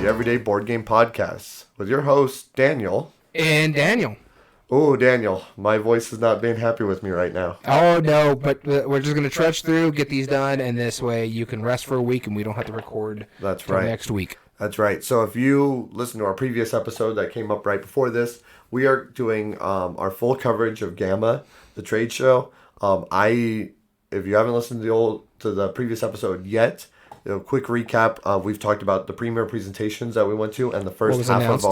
the Everyday Board Game Podcast with your host, Daniel. And Daniel. Oh, Daniel, my voice is not being happy with me right now. Oh, no, but we're just going to trudge through, get these done, and this way you can rest for a week and we don't have to record next week. That's right. So if you listen to our previous episode that came up right before this, we are doing our full coverage of Gama, the trade show. If you haven't listened to the previous episode yet, a quick recap. We've talked about the premier presentations that we went to and the first half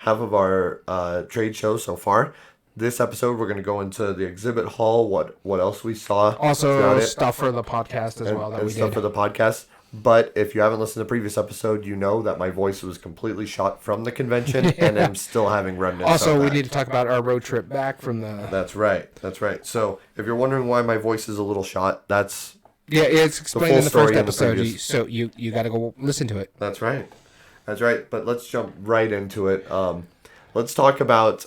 of our trade show so far. This episode, we're going to go into the exhibit hall, what else we saw. Also, stuff for the podcast as well that we did. Stuff for the podcast. But if you haven't listened to the previous episode, you know that my voice was completely shot from the convention, and I'm still having remnants. Also, we need to talk about our road trip back from the... That's right. So, if you're wondering why my voice is a little shot, that's... Yeah, it's explained in the first episode, so you got to go listen to it. That's right. But let's jump right into it. Let's talk about...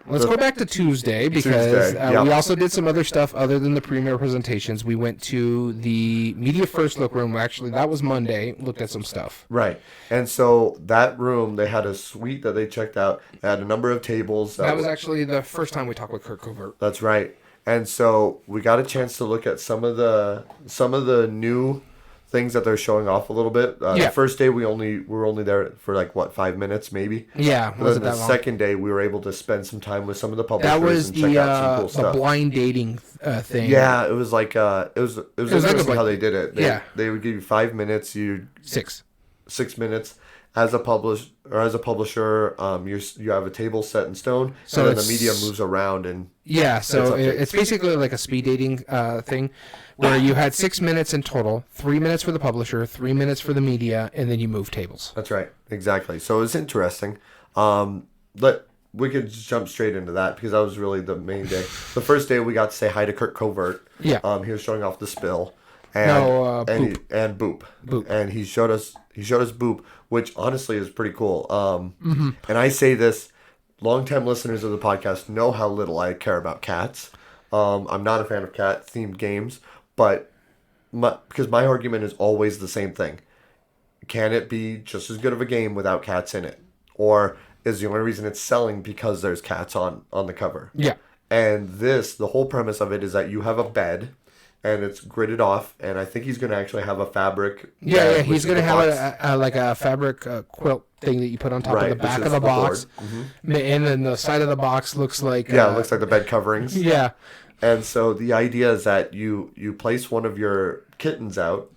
Let's go back to Tuesday because we also did some other stuff other than the premier presentations. We went to the Media First Look room. Actually, that was Monday. Looked at some stuff. Right. And so that room, they had a suite that they checked out. They had a number of tables. That was actually the first time we talked with Kurt Covert. That's right. And so we got a chance to look at some of the new things that they're showing off a little bit. The first day we were only there for 5 minutes maybe. Yeah, wasn't that long. The second day we were able to spend some time with some of the publishers that was and check out some cool stuff. The blind dating thing. Yeah, it was like it was interesting how they did it. They would give you 5 minutes. You 6 minutes. As a publisher, you have a table set in stone, so and then the media moves around and it's basically like a speed dating thing, where you had 6 minutes in total, 3 minutes for the publisher, 3 minutes for the media, and then you move tables. That's right, exactly. So it was interesting. But we could just jump straight into that because that was really the main day. The first day we got to say hi to Kurt Covert. Yeah. He was showing off the spill. Boop. And Boop. And he showed us Boop, which honestly is pretty cool. And I say this, longtime listeners of the podcast know how little I care about cats. I'm not a fan of cat-themed games, but because my argument is always the same thing. Can it be just as good of a game without cats in it? Or is the only reason it's selling because there's cats on the cover? Yeah. And the whole premise of it is that you have a bed, and it's gridded off, and I think he's going to actually have a fabric. Yeah, he's going to have a fabric quilt thing that you put on top of the back of the box. Mm-hmm. And then the side of the box looks like... it looks like the bed coverings. Yeah. And so the idea is that you place one of your kittens out,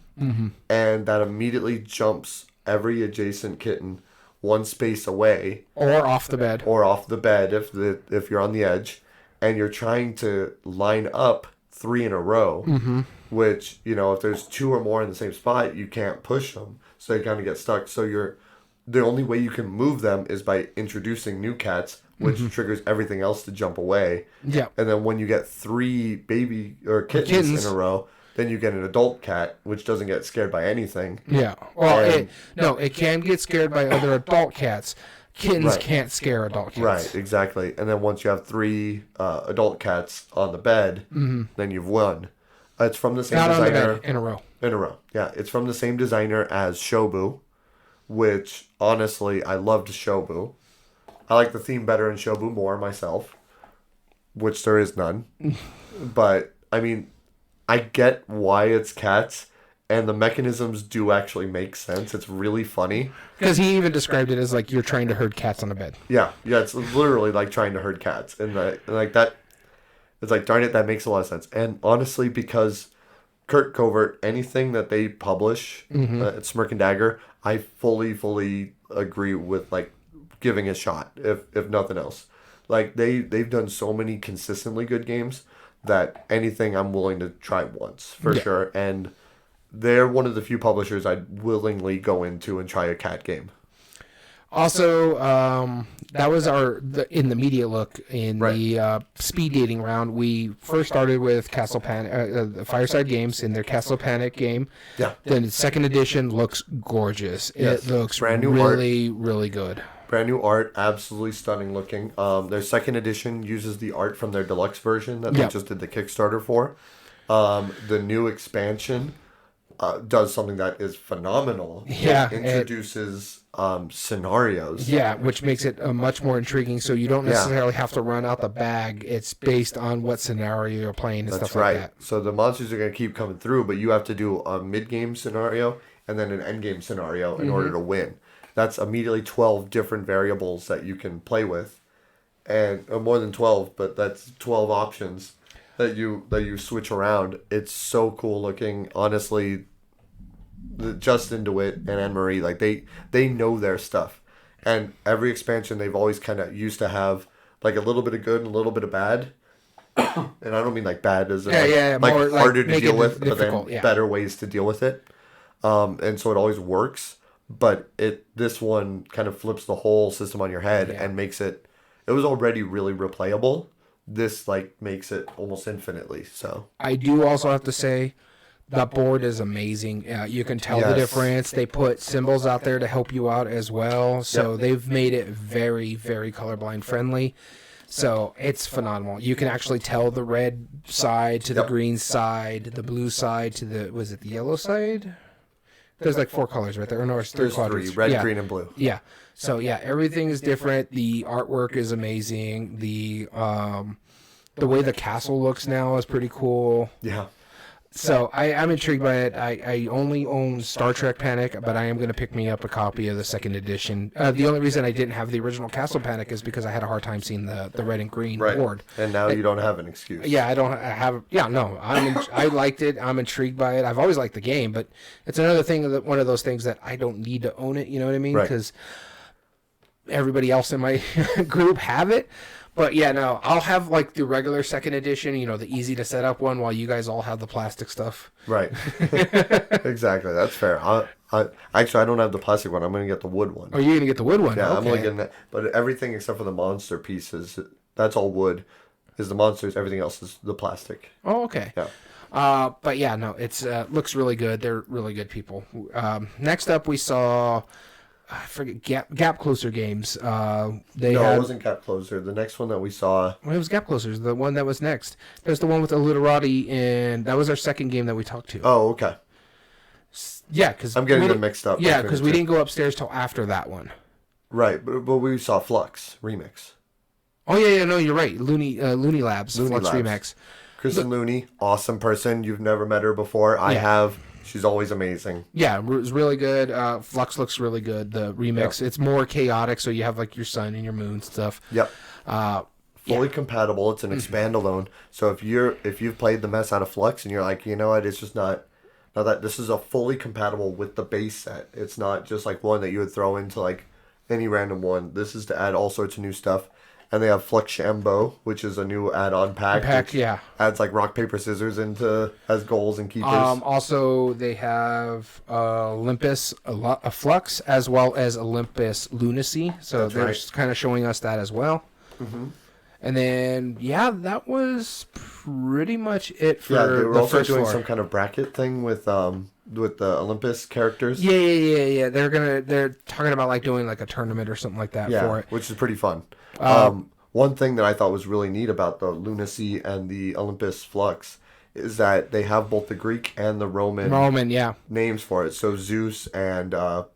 and that immediately jumps every adjacent kitten one space away. Or off the bed. If you're on the edge, and you're trying to line up 3 in a row, which, if there's 2 or more in the same spot, you can't push them. So they kind of get stuck. So the only way you can move them is by introducing new cats, which triggers everything else to jump away. Yeah. And then when you get 3 baby or kittens in a row, then you get an adult cat, which doesn't get scared by anything. Yeah. Well, it can get scared by other adult cats. Kittens can't scare adult cats. Right, exactly. And then once you have 3 adult cats on the bed, then you've won. It's from the same designer. On the bed, in a row. In a row, yeah. It's from the same designer as Shobu, which, honestly, I loved Shobu. I like the theme better in Shobu more myself, which there is none. But, I mean, I get why it's cats. And the mechanisms do actually make sense. It's really funny. Because he even described it as like you're trying to herd cats on a bed. Yeah, it's literally like trying to herd cats. And like that, it's like, darn it, that makes a lot of sense. And honestly, because Kurt Covert, anything that they publish at Smirk and Dagger, I fully agree with giving a shot, if nothing else. Like they've done so many consistently good games that anything I'm willing to try once, for sure. And they're one of the few publishers I'd willingly go into and try a cat game. Also, that was in the media look in the speed dating round. We first started with Castle Panic, Fireside Games in their Castle Panic game. Yeah. Then the second edition looks gorgeous. Yes. It looks brand new really, art. really good. Brand new art, absolutely stunning looking. Their second edition uses the art from their deluxe version that they just did the Kickstarter for. The new expansion does something that is phenomenal. Yeah, it introduces scenarios. Yeah, which makes it much more intriguing. So you don't necessarily have to run out the bag. It's based on what scenario you're playing and stuff like that. So the monsters are going to keep coming through, but you have to do a mid-game scenario and then an end-game scenario in order to win. That's immediately 12 different variables that you can play with, and more than 12, but that's 12 options that you switch around. It's so cool looking. Honestly, Justin DeWitt and Anne Marie, like they know their stuff, and every expansion they've always kind of used to have like a little bit of good and a little bit of bad. And I don't mean like bad as in like harder to deal with, but then better ways to deal with it. And so it always works, but this one kind of flips the whole system on your head and makes it. It was already really replayable. This like makes it almost infinitely so. I do also have to say the board is amazing. You can tell the difference. They put symbols out there to help you out as well. So they've made it very, very colorblind friendly. So it's phenomenal. You can actually tell the red side to the green side, the blue side to the, was it the yellow side? There's like 4 colors right there. Or no, it's 3 quadrants. 3, red, green, and blue. Yeah. So yeah, everything is different. The artwork is amazing. The way the castle looks now is pretty cool. Yeah. So I'm intrigued by it. I only own Star Trek Panic, but I am going to pick me up a copy of the second edition. The only reason I didn't have the original Castle Panic is because I had a hard time seeing the red and green board. And now you don't have an excuse. Yeah, I liked it. I'm intrigued by it. I've always liked the game, but it's another thing, one of those things that I don't need to own it, you know what I mean? Because everybody else in my group have it. But yeah, no, I'll have like the regular second edition, the easy to set up one, while you guys all have the plastic stuff. Right. Exactly. That's fair. Actually, I don't have the plastic one. I'm going to get the wood one. Oh, you're going to get the wood one? Yeah, okay. I'm only getting that. But everything except for the monster pieces, that's all wood. Is the monsters, everything else is the plastic. Oh, okay. Yeah. But yeah, no, it's looks really good. They're really good people. Next up, we saw... I forget, Gap Closer Games. It wasn't Gap Closer. The next one that we saw... Well, it was Gap Closer, the one that was next. There's the one with the Literati, and that was our second game that we talked to. Oh, okay. Yeah, because... I'm getting them mixed up. Yeah, because we didn't go upstairs till after that one. Right, but we saw Flux Remix. Oh, yeah, no, you're right. Looney Labs, Flux Remix. Kristen Looney, awesome person. You've never met her before. I have... She's always amazing. Yeah, it was really good. Flux looks really good. The remix, it's more chaotic, so you have like your sun and your moon stuff. Yep. Fully compatible. It's an expand alone. So if you've played the mess out of Flux and you're like, you know what, it's just not that. This is a fully compatible with the base set. It's not just like one that you would throw into like any random one. This is to add all sorts of new stuff. And they have Flux Shambo, which is a new add-on pack. Adds like rock, paper, scissors as goals and keepers. Also, they have Olympus, a Flux, as well as Olympus Lunacy. So they're kind of showing us that as well. Mm-hmm. And then, that was pretty much it for they were the also first doing floor. some kind of bracket thing with the Olympus characters. Yeah. They're talking about like doing like a tournament or something like that for it, which is pretty fun. One thing that I thought was really neat about the Lunacy and the Olympus Flux is that they have both the Greek and the Roman names for it. So Zeus and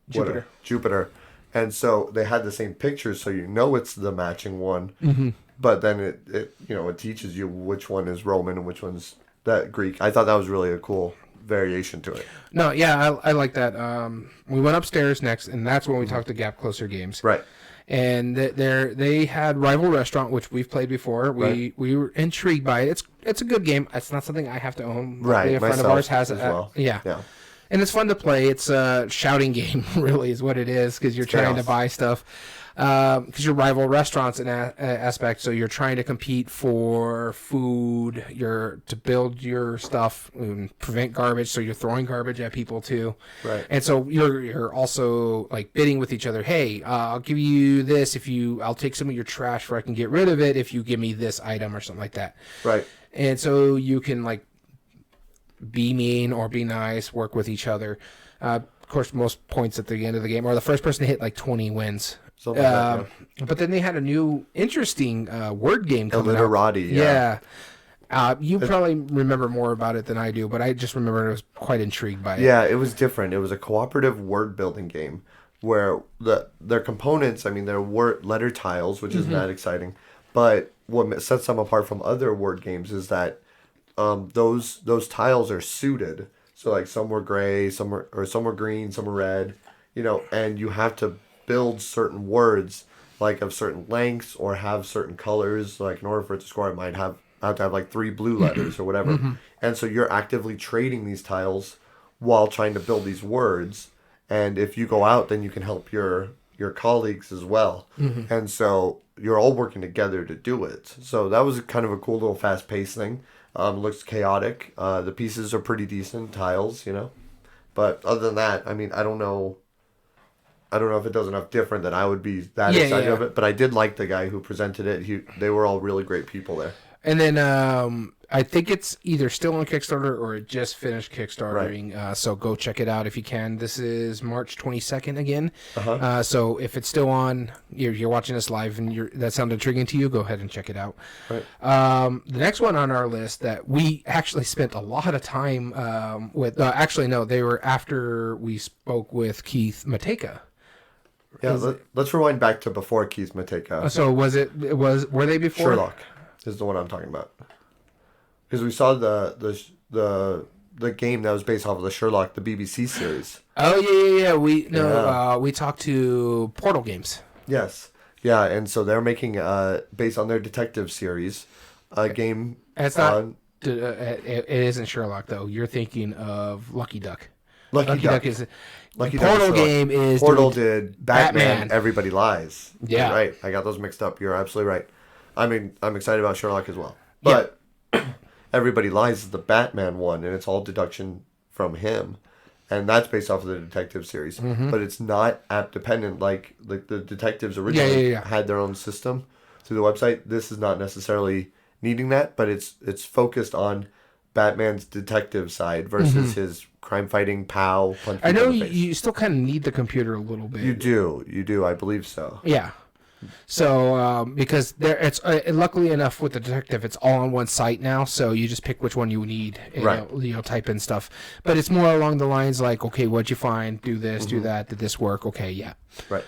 Jupiter. And so they had the same pictures, so it's the matching one. Mm-hmm. But then it teaches you which one is Roman and which one's that Greek. I thought that was really a cool variation to it. No, yeah, I like that. We went upstairs next, and that's when we talked to Gap Closer Games. Right. And they had Rival Restaurant, which we've played before. We were intrigued by it. It's a good game. It's not something I have to own. Right. A friend of ours has it. As well. Yeah. And it's fun to play. It's a shouting game, really, is what it is, because you're trying to buy stuff. Because you're rival restaurants in aspect, so you're trying to compete for food. You're to build your stuff and prevent garbage, so you're throwing garbage at people too. Right. And so you're also like bidding with each other. Hey, I'll give you this I'll take some of your trash where I can get rid of it if you give me this item or something like that. Right. And so you can like be mean or be nice, work with each other. Of course, most points at the end of the game, or the first person to hit like 20 wins. But then they had a new interesting word game coming Literati, out. You probably remember more about it than I do, but I just remember I was quite intrigued by it. Yeah, it was different. It was a cooperative word building game where their components, I mean, they're word letter tiles, which isn't that exciting. But what sets them apart from other word games is that those tiles are suited. So like some were gray, some were green, some were red, and you have to build certain words like of certain lengths or have certain colors. Like in order for it to score, it might have to have like 3 blue letters or whatever. And so you're actively trading these tiles while trying to build these words. And if you go out, then you can help your colleagues as well. And so you're all working together to do it. So that was kind of a cool little fast-paced thing. Looks chaotic. The pieces are pretty decent tiles, But other than that, I mean, I don't know if it does enough different that I would be that excited of it. But I did like the guy who presented it. They were all really great people there. And then I think it's either still on Kickstarter or it just finished Kickstartering. Right. So go check it out if you can. This is March 22nd again. So if it's still on, you're watching this live and that sounded intriguing to you, go ahead and check it out. Right. The next one on our list that we actually spent a lot of time with, actually, no, they were after we spoke with Keith Mateka. Yeah, let's rewind back to before Keith Mateka. So were they before? Sherlock is the one I'm talking about. Because we saw the game that was based off of the Sherlock, the BBC series. Oh yeah. We talked to Portal Games. Yes, yeah, and so they're making based on their detective series, a game. It's not. It isn't Sherlock though. You're thinking of Lucky Duck. Lucky Duck is. Portal game is. Portal did Batman. Everybody Lies. Yeah, you're right. I got those mixed up. You're absolutely right. I mean, I'm excited about Sherlock as well, but. Yeah. Everybody Lies is the Batman one, and it's all deduction from him, and that's based off of the detective series. But it's not app dependent like the detectives originally had their own system through the website. This is not necessarily needing that, but it's focused on Batman's detective side versus his crime fighting POW. I know you still kind of need the computer a little bit. You do. I believe so. Yeah. So because it's luckily enough with the detective, it's all on one site now. So you just pick which one you need. And, type in stuff. But it's more along the lines like, okay, what'd you find? Do this, do that. Did this work? Okay, yeah. Right.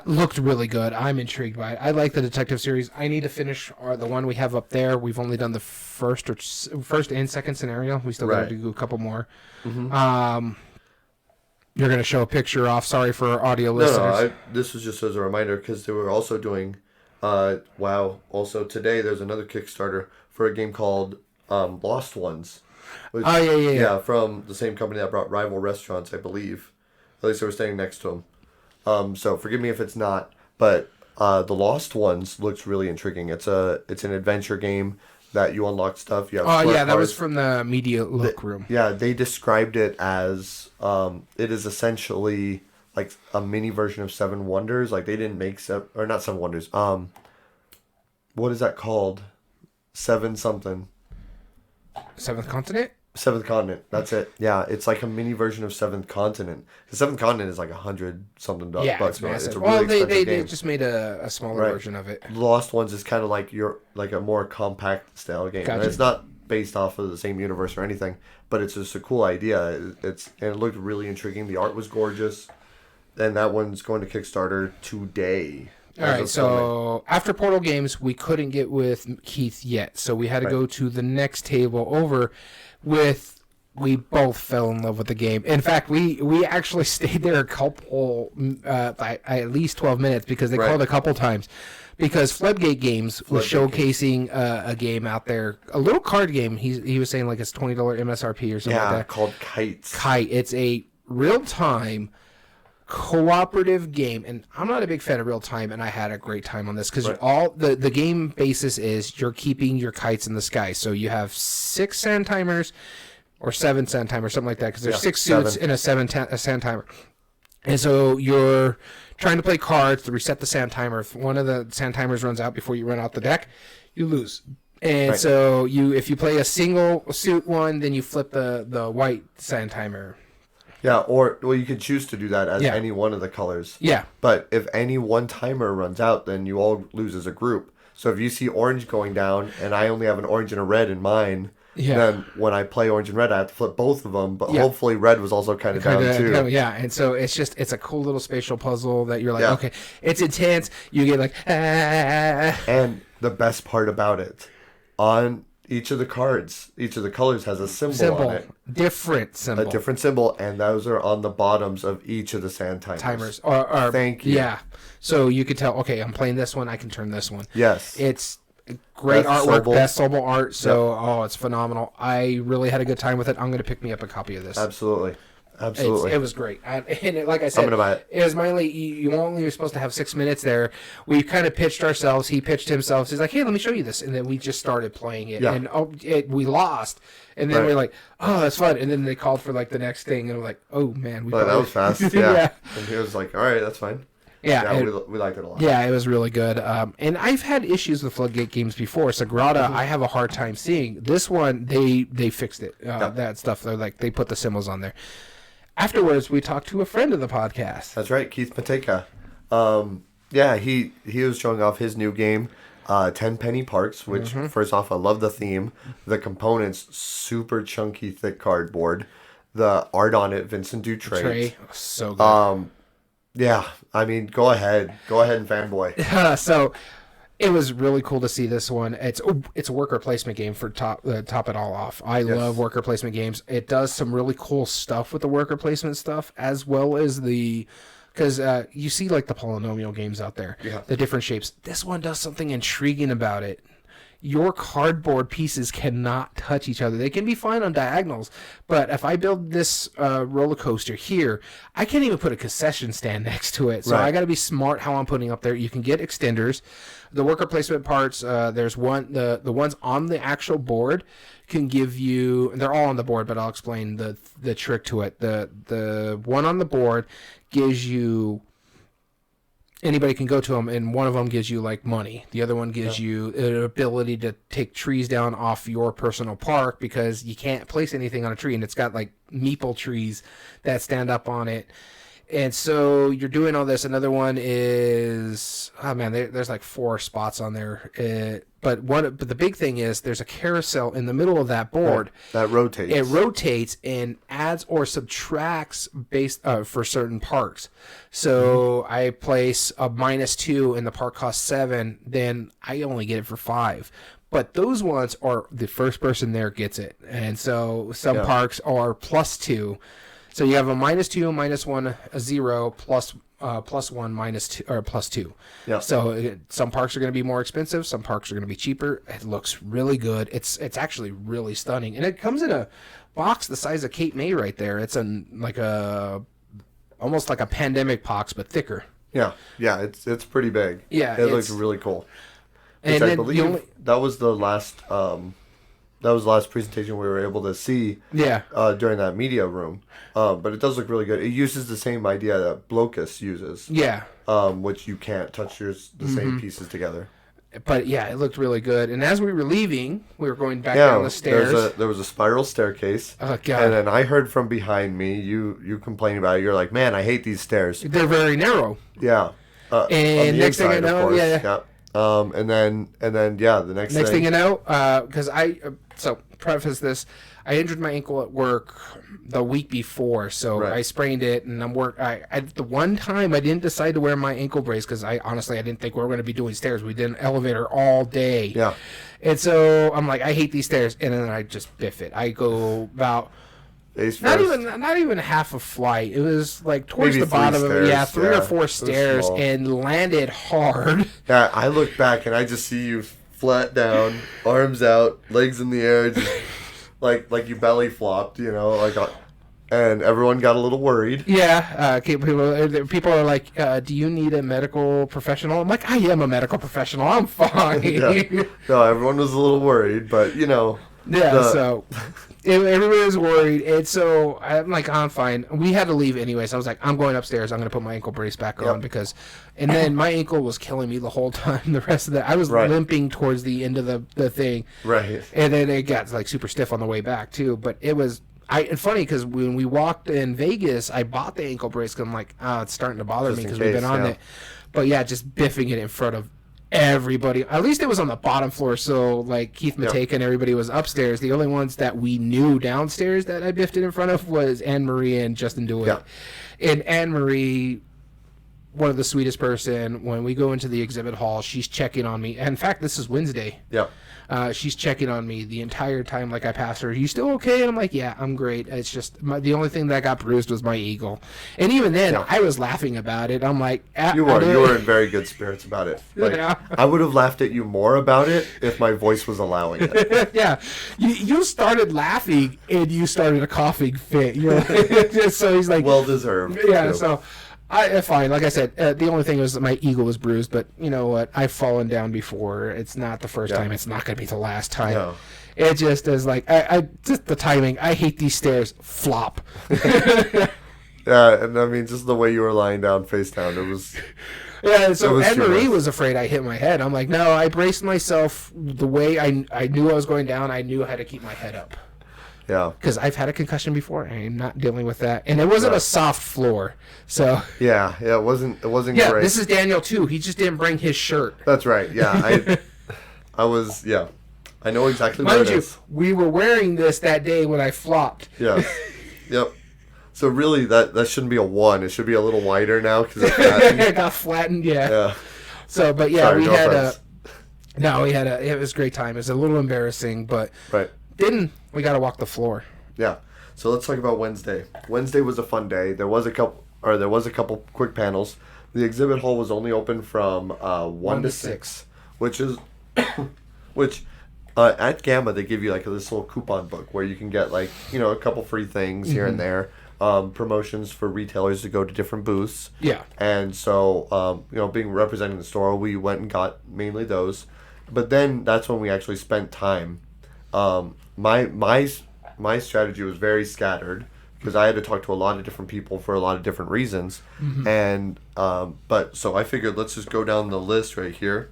Looked really good. I'm intrigued by it. I like the detective series. I need to finish the one we have up there. We've only done the first and second scenario. We still got to do a couple more. You're going to show a picture off. Sorry for our audio listeners. No, this was just as a reminder because they were also doing, also today there's another Kickstarter for a game called Lost Ones. Which, yeah. From the same company that brought Rival Restaurants, I believe. At least they were standing next to them. So forgive me if it's not, but the Lost Ones looks really intriguing. It's an adventure game that you unlock stuff. You have that was from the media look room. Yeah, they described it as it is essentially like a mini version of Seven Wonders. Like they didn't make not Seven Wonders. What is that called? Seven something. Seventh Continent? Seventh Continent. That's it. Yeah, it's like a mini version of Seventh Continent. The Seventh Continent is like $100-something bucks. Yeah, it's massive. It's a really expensive game. They just made a smaller version of it. Lost Ones is kind of like a more compact style game. Gotcha. And it's not based off of the same universe or anything, but it's just a cool idea. And it looked really intriguing. The art was gorgeous. And that one's going to Kickstarter today. All right, so after Portal Games, we couldn't get with Keith yet, so we had to go to the next table over with. We both fell in love with the game. In fact, we actually stayed there a couple, at least 12 minutes because they called a couple times. Because Floodgate Games was showcasing a game out there, a little card game. He was saying like it's $20 MSRP or something like that. Called Kites. It's a real-time cooperative game, and I'm not a big fan of real time, and I had a great time on this because all the game basis is you're keeping your kites in the sky. So you have 6 sand timers or 7 sand timers, something like that, because there's 6 suits in a sand timer. And so you're trying to play cards to reset the sand timer. If one of the sand timers runs out before you run out the deck, you lose. And so if you play a single suit one, then you flip the white sand timer. Yeah, you could choose to do that as any one of the colors. Yeah. But if any one timer runs out, then you all lose as a group. So if you see orange going down, and I only have an orange and a red in mine, then when I play orange and red, I have to flip both of them. But hopefully red was also kind of down too. Yeah, and so it's a cool little spatial puzzle that you're like, okay, it's intense. You get like, And the best part about it, on each of the cards, each of the colors has a symbol on it. Different symbol. A different symbol, and those are on the bottoms of each of the sand timers. Thank you. Yeah. So you could tell, okay, I'm playing this one, I can turn this one. Yes. It's great artwork, best Sobel art, so it's phenomenal. I really had a good time with it. I'm going to pick me up a copy of this. Absolutely. It was great. Like I said, I'm gonna buy it. It was mainly, you only were supposed to have 6 minutes there. We kind of pitched ourselves. He pitched himself. He's like, hey, let me show you this. And then we just started playing it. Yeah. And we lost. And then we're like, oh, that's fun. And then they called for like the next thing. And we're like, oh, man. That was fast. Yeah. And he was like, all right, that's fine. Yeah, we liked it a lot. Yeah, it was really good. And I've had issues with Floodgate Games before. Sagrada, I have a hard time seeing. This one, they fixed it. That stuff, they put the symbols on there. Afterwards, we talked to a friend of the podcast. That's right, Keith Mateka. He was showing off his new game, 10 Penny Parks, which, first off, I love the theme. The components, super chunky, thick cardboard. The art on it, Vincent Dutray. So good. Yeah, I mean, go ahead and fanboy. So it was really cool to see this one. It's a worker placement game for top it all off. I love worker placement games. It does some really cool stuff with the worker placement stuff, as well as because you see like the polynomial games out there, the different shapes. This one does something intriguing about it. Your cardboard pieces cannot touch each other. They can be fine on diagonals, but if I build this roller coaster here, I can't even put a concession stand next to it. So I got to be smart how I'm putting up there. You can get extenders. The worker placement parts, there's one, the ones on the actual board can give you, they're all on the board, but I'll explain the trick to it. The one on the board gives you, anybody can go to them, and one of them gives you like money. The other one gives you an ability to take trees down off your personal park because you can't place anything on a tree, and it's got like meeple trees that stand up on it. And so you're doing all this. Another one is, there's like 4 spots on there. But the big thing is there's a carousel in the middle of that board that rotates. It rotates and adds or subtracts based for certain parks. So I place a -2 and the park costs 7, then I only get it for 5. But those ones are the first person there gets it, and so some parks are +2. So you have a -2, -1, a 0, +1, -2, or +2. Yeah. So some parks are going to be more expensive. Some parks are going to be cheaper. It looks really good. It's actually really stunning, and it comes in a box the size of Cape May right there. It's almost like a pandemic box, but thicker. Yeah, it's pretty big. Yeah, it looks really cool. And I believe that was the last. That was the last presentation we were able to see during that media room. But it does look really good. It uses the same idea that Blocus uses. Yeah. Which you can't touch the same pieces together. But yeah, it looked really good. And as we were leaving, we were going back down the stairs. There was a spiral staircase. Oh, God. And then I heard from behind me, you complaining about it. You're like, man, I hate these stairs. They're very narrow. Yeah. And next thing I know, and then the next thing you know, because so preface this, I injured my ankle at work the week before, so I sprained it, and the one time I didn't decide to wear my ankle brace because I didn't think we were going to be doing stairs. We did an elevator all day. Yeah. And so I'm like, I hate these stairs, and then I just biff it. I go about not even half a flight. It was like towards the bottom of it. 3 or 4 stairs, and landed hard. Yeah, I look back and I just see you flat down, arms out, legs in the air, just like you belly flopped, and everyone got a little worried. Yeah, people are like, do you need a medical professional? I'm like, I am a medical professional. I'm fine. Yeah. No, everyone was a little worried, but so everybody was worried, and so I'm like, I'm fine. We had to leave anyway, so I was like, I'm going upstairs. I'm going to put my ankle brace back on and then my ankle was killing me the whole time. The rest of I was limping towards the end of the thing. Right. And then it got like super stiff on the way back too. But it was it's funny because when we walked in Vegas, I bought the ankle brace because I'm like, it's starting to bother me because we've been on it. But yeah, just biffing it in front of everybody, at least it was on the bottom floor, so like Keith Mateka and everybody was upstairs. The only ones that we knew downstairs that I biffed it in front of was Anne Marie and Justin DeWitt. Yeah. And Anne Marie, one of the sweetest person, when we go into the exhibit hall, she's checking on me. In fact, this is Wednesday. Yeah. She's checking on me the entire time. Like, I passed her, "You still okay?" And I'm like, "Yeah, I'm great. It's just the only thing that got bruised was my eagle." And even then, I was laughing about it. I'm like, you were in very good spirits about it. Like, I would have laughed at you more about it if my voice was allowing it. Yeah, you started laughing and you started a coughing fit. You know, so he's like, well deserved. Yeah, too. so. Fine. Like I said, the only thing was that my ego was bruised, but you know what? I've fallen down before. It's not the first time. It's not going to be the last time. No. It just is like, I just the timing. I hate these stairs. Flop. Yeah, and I mean, just the way you were lying down face down, it was... Yeah, so Anne-Marie was afraid I hit my head. I'm like, no, I braced myself the way I knew I was going down. I knew how to keep my head up. Yeah. Because I've had a concussion before. I'm not dealing with that. And it wasn't a soft floor. So. Yeah, it wasn't great. This is Daniel, too. He just didn't bring his shirt. That's right. Yeah, I was, yeah. I know exactly what it is. We were wearing this that day when I flopped. Yeah. Yep. So really, that shouldn't be a 1. It should be a little wider now because it's flattened. It got flattened, yeah. Yeah. So, but yeah, we had it was a great time. It was a little embarrassing, but. Right. We got to walk the floor. Yeah. So let's talk about Wednesday. Wednesday was a fun day. There was a couple quick panels. The exhibit hall was only open from 1 to 6, which at Gamma they give you like this little coupon book where you can get like, you know, a couple free things here and there, promotions for retailers to go to different booths. Yeah. And so you know, being representing the store, we went and got mainly those. But then that's when we actually spent time. My strategy was very scattered because I had to talk to a lot of different people for a lot of different reasons, and but so I figured let's just go down the list right here.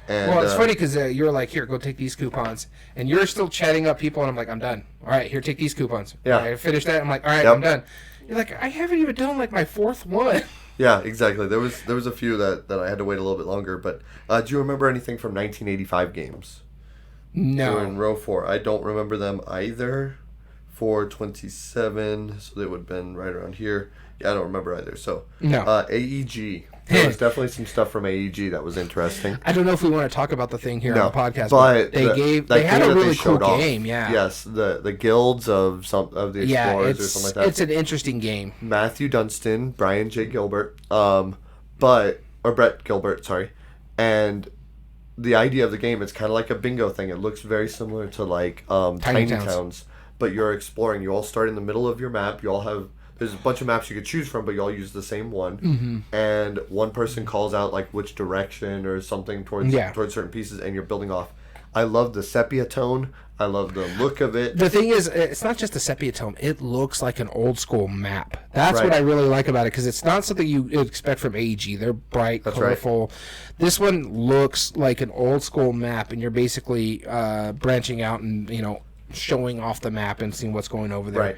And, well, it's funny because you're like, here, go take these coupons, and you're still chatting up people, and I'm like, I'm done. All right, here, take these coupons. Yeah, all right, I finished that. I'm like, all right, I'm done. You're like, I haven't even done like my 4th one. Yeah, exactly. There was a few that I had to wait a little bit longer, but do you remember anything from 1985 games? No. They're in row 4. I don't remember them either. 427, so they would have been right around here. Yeah, I don't remember either. So, no. AEG. There was definitely some stuff from AEG that was interesting. I don't know if we want to talk about the thing here on the podcast, but they had a really cool game. Yeah. Yes, the guilds of the explorers or something like that. It's an interesting game. Matthew Dunstan, Brian J. Gilbert, Brett Gilbert, sorry, and the idea of the game is kind of like a bingo thing. It looks very similar to like Tiny Towns, but you're exploring. You all start in the middle of your map. You all have there's a bunch of maps you could choose from, but you all use the same one. And one person calls out like which direction or something towards certain pieces, and you're building off. I love the sepia tone. I love the look of it. The thing is, it's not just a sepia tone. It looks like an old school map. That's what I really like about it, because it's not something you expect from AEG. They're bright, colorful. Right. This one looks like an old school map, and you're basically branching out and, you know, showing off the map and seeing what's going over there. Right.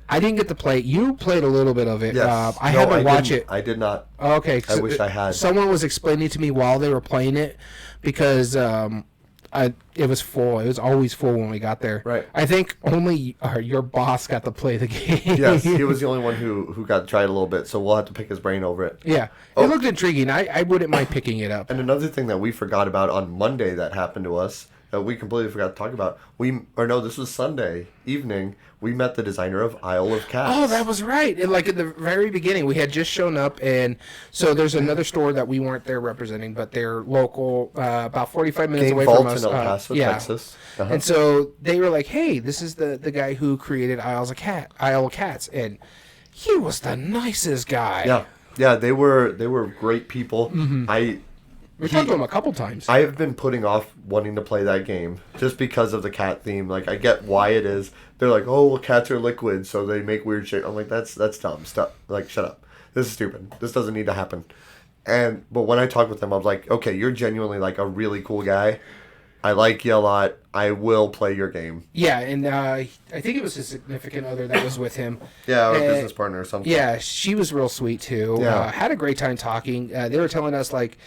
I didn't get to play it. You played a little bit of it. Yes. I had to watch it. I did not. Okay. I wish I had. Someone was explaining to me while they were playing it, because it was full. It was always full when we got there. Right. I think only your boss got to play the game. Yes, he was the only one who got to try it a little bit, so we'll have to pick his brain over it. Yeah. It looked intriguing. I wouldn't mind picking it up. And another thing that we forgot about on Monday that happened to us, that we completely forgot to talk about, this was Sunday evening, we met the designer of Isle of Cats. Oh, that was right. And like at the very beginning, we had just shown up, and so there's another store that we weren't there representing, but they're local, about 45 minutes Game away Vault from us. In El Paso, Texas. And so they were like, hey, this is the guy who created Isle of Cats, and he was the nicest guy. Yeah, they were great people. We talked to him a couple times. I have been putting off wanting to play that game just because of the cat theme. Like, I get why it is. They're like, oh, well, cats are liquid, so they make weird shit. I'm like, that's dumb stuff. Like, shut up. This is stupid. This doesn't need to happen. But when I talked with them, I was like, okay, you're genuinely like a really cool guy. I like you a lot. I will play your game. Yeah, and I think it was his significant other that was with him. Yeah, or a business partner or something. Yeah, she was real sweet too. Yeah. Had a great time talking. They were telling us like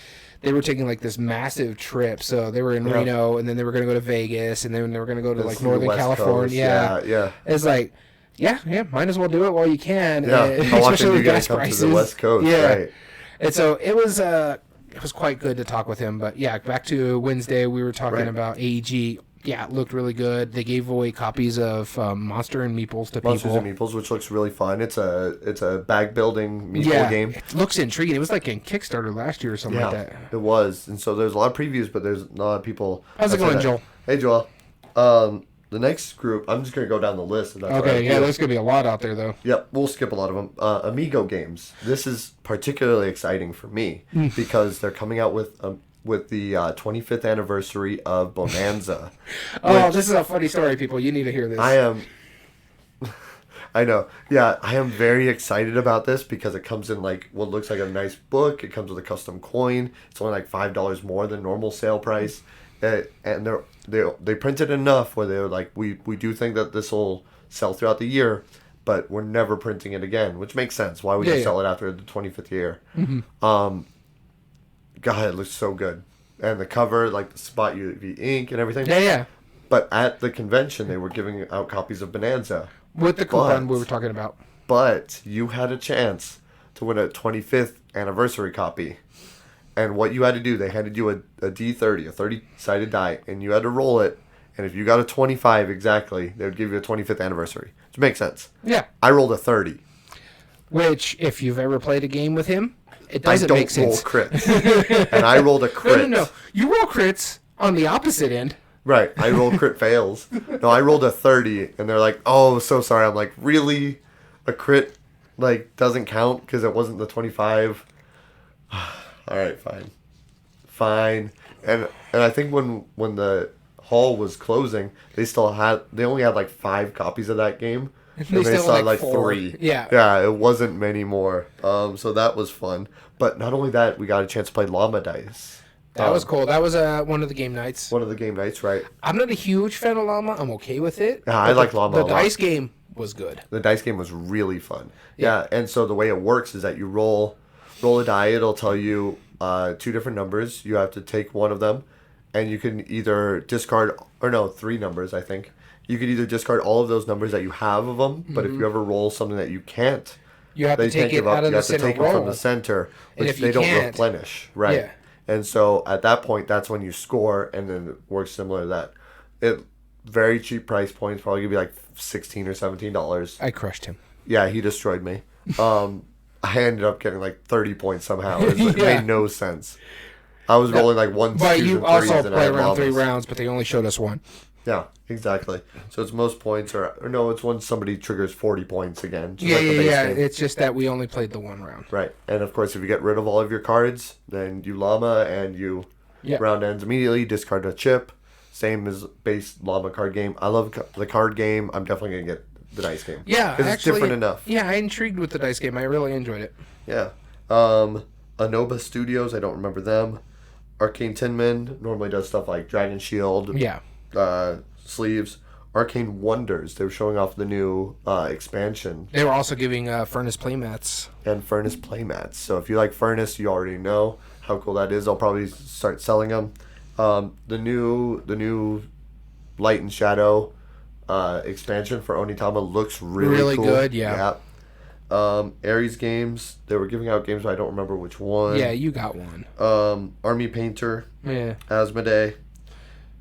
they were taking like this massive trip. So they were in Reno, and then they were going to go to Vegas, and then they were going to go to like Northern California. Yeah. It's like, yeah, might as well do it while you can. Yeah, how often do you get to come prices. to the West Coast? Yeah, right. And so it was quite good to talk with him. But yeah, back to Wednesday, we were talking about AEG. Yeah, it looked really good. They gave away copies of Monster and Meeples to Monsters people. and Meeples, which looks really fun. It's a bag building Meeple game. It looks intriguing. It was like in Kickstarter last year or something like that. It was. And so there's a lot of previews, but there's a lot of people. How's it going, Joel? Hey, Joel. The next group, I'm just going to go down the list. If that's Okay, right. yeah, there's going to be a lot out there, though. Yep, we'll skip a lot of them. Amigo Games. This is particularly exciting for me because they're coming out with the 25th anniversary of Bonanza. This is a funny story, people. You need to hear this. I know. Yeah, I am very excited about this because it comes in like what looks like a nice book. It comes with a custom coin. It's only like $5 more than normal sale price. And they printed enough where they're like, we do think that this will sell throughout the year, but we're never printing it again, which makes sense. Why would you sell it after the 25th year? Mm-hmm. God, it looks so good. And the cover, like the spot UV ink and everything. Yeah. But at the convention, they were giving out copies of Bonanza. With the coupon we were talking about. But you had a chance to win a 25th anniversary copy. And what you had to do, they handed you a D30, a 30-sided die, and you had to roll it. And if you got a 25 exactly, they would give you a 25th anniversary. Which makes sense. Yeah. I rolled a 30. Which, if you've ever played a game with him, it doesn't make sense. I don't roll crits. And I rolled a crit. No. You roll crits on the opposite end. Right. I roll crit fails. No, I rolled a 30, and they're like, oh, so sorry. I'm like, really? A crit, like, doesn't count because it wasn't the 25? All right, fine. And I think when the hall was closing, they only had like 5 copies of that game. And they saw like 3. Yeah, it wasn't many more. So that was fun. But not only that, we got a chance to play Llama Dice. That was cool. That was one of the game nights. One of the game nights, right? I'm not a huge fan of Llama. I'm okay with it. Yeah, I like Llama a lot. The dice game was good. The dice game was really fun. Yeah, and so the way it works is that you roll a die. It'll tell you 2 different numbers. You have to take one of them, and you can either discard, 3 numbers, I think. You could either discard all of those numbers that you have of them, but if you ever roll something that you can't, you have to take it out of the center roll. You have to take it from the center, which they don't replenish, right? Yeah. And so at that point, that's when you score, and then it works similar to that. Very cheap price points, probably gonna be like $16 or $17. I crushed him. Yeah, he destroyed me. I ended up getting like 30 points somehow. It made no sense. I was rolling like 1, 2, but 2s, you and 3s. also and play around 3 rounds, but they only showed us 1. Yeah, exactly. So it's most points, or no, it's when somebody triggers 40 points again. Yeah. It's just that we only played the 1 round. Right, and of course, if you get rid of all of your cards, then you llama and you round ends immediately. Discard a chip. Same as base llama card game. I love the card game. I'm definitely gonna get the dice game. Yeah, because it's different enough. Yeah, I'm intrigued with the dice game. I really enjoyed it. Yeah. Anoba Studios. I don't remember them. Arcane Tinman normally does stuff like Dragon Shield. Yeah. Sleeves. Arcane Wonders. They were showing off the new expansion. They were also giving Furnace playmats. And Furnace playmats. So if you like Furnace, you already know how cool that is. I'll probably start selling them. The new Light and Shadow expansion for Onitama looks really cool. Good. Yeah. Ares Games. They were giving out games, but I don't remember which one. Yeah, you got one. Army Painter. Yeah. Asmodee.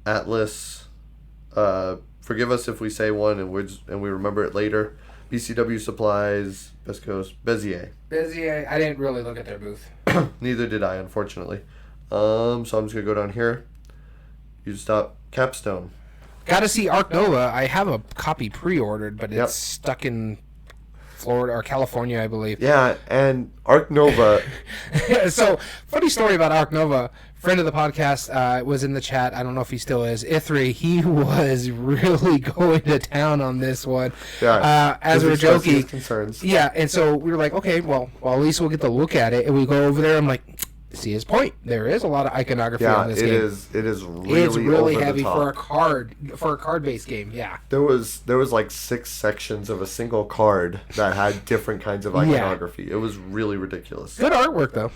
Atlas. Forgive us if we say one and we remember it later. BCW Supplies. Best Coast. Bezier. I didn't really look at their booth. Neither did I, unfortunately. So I'm just gonna go down here. You stop. Capstone. Got to see Arc Nova. I have a copy pre-ordered, but it's stuck in Florida or California, I believe. Yeah, and Arc Nova. So, funny story about Arc Nova. Friend of the podcast was in the chat. I don't know if he still is. Ithri, he was really going to town on this one. Yeah. As we were joking. His concerns. Yeah, and so we were like, okay, well, at least we'll get to look at it. And we go over there. I'm like, see his point. There is a lot of iconography on this game. It is really over heavy the top. for a card-based game. Yeah. There was like 6 sections of a single card that had different kinds of iconography. It was really ridiculous. Good artwork though.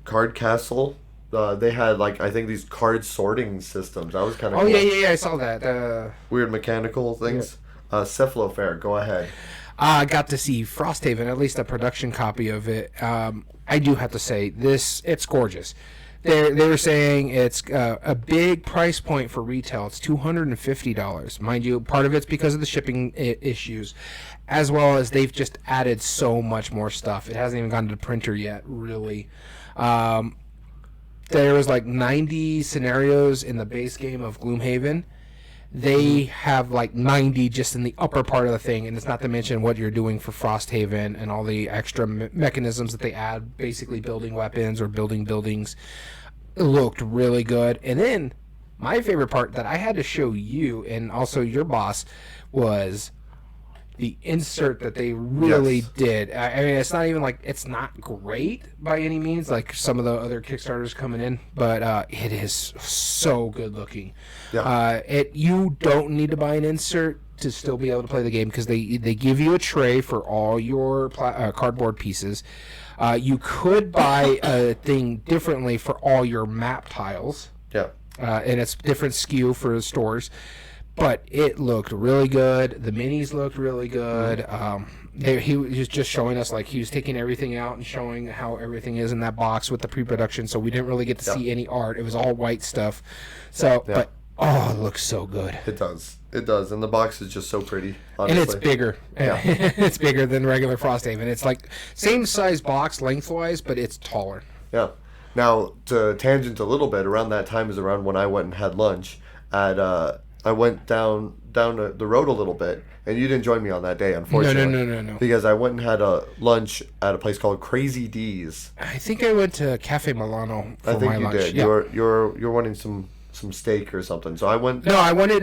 Card Castle. They had I think these card sorting systems. That was kind of cool. Yeah, I saw that. Weird mechanical things. Cephalofair, go ahead. I got to see Frosthaven, at least a production copy of it. I do have to say, it's gorgeous. They were saying it's a big price point for retail. It's $250. Mind you, part of it's because of the shipping issues, as well as they've just added so much more stuff. It hasn't even gone to the printer yet, really. There was 90 scenarios in the base game of Gloomhaven. They have 90 just in the upper part of the thing, and it's not to mention what you're doing for Frosthaven and all the extra mechanisms that they add, basically building weapons or building buildings. It looked really good. And then my favorite part that I had to show you and also your boss was the insert that they really did. I mean, it's not even it's not great by any means, like some of the other Kickstarters coming in, but it is so good looking. Yeah. You don't need to buy an insert to still be able to play the game because they give you a tray for all your cardboard pieces. You could buy a thing differently for all your map tiles. Yeah. And it's different SKU for the stores. But it looked really good. The minis looked really good. He was just showing us, he was taking everything out and showing how everything is in that box with the pre-production. So we didn't really get to see any art. It was all white stuff. So, but it looks so good. It does. It does. And the box is just so pretty. Honestly. And it's bigger. Yeah. It's bigger than regular Frosthaven. It's same size box lengthwise, but it's taller. Yeah. Now, to tangent a little bit, around that time is around when I went and had lunch at... I went down the road a little bit, and you didn't join me on that day, unfortunately. No. Because I went and had a lunch at a place called Crazy D's. I think I went to Cafe Milano for my lunch. I think you did. Yeah. You're wanting some steak or something. So I went. No, I wanted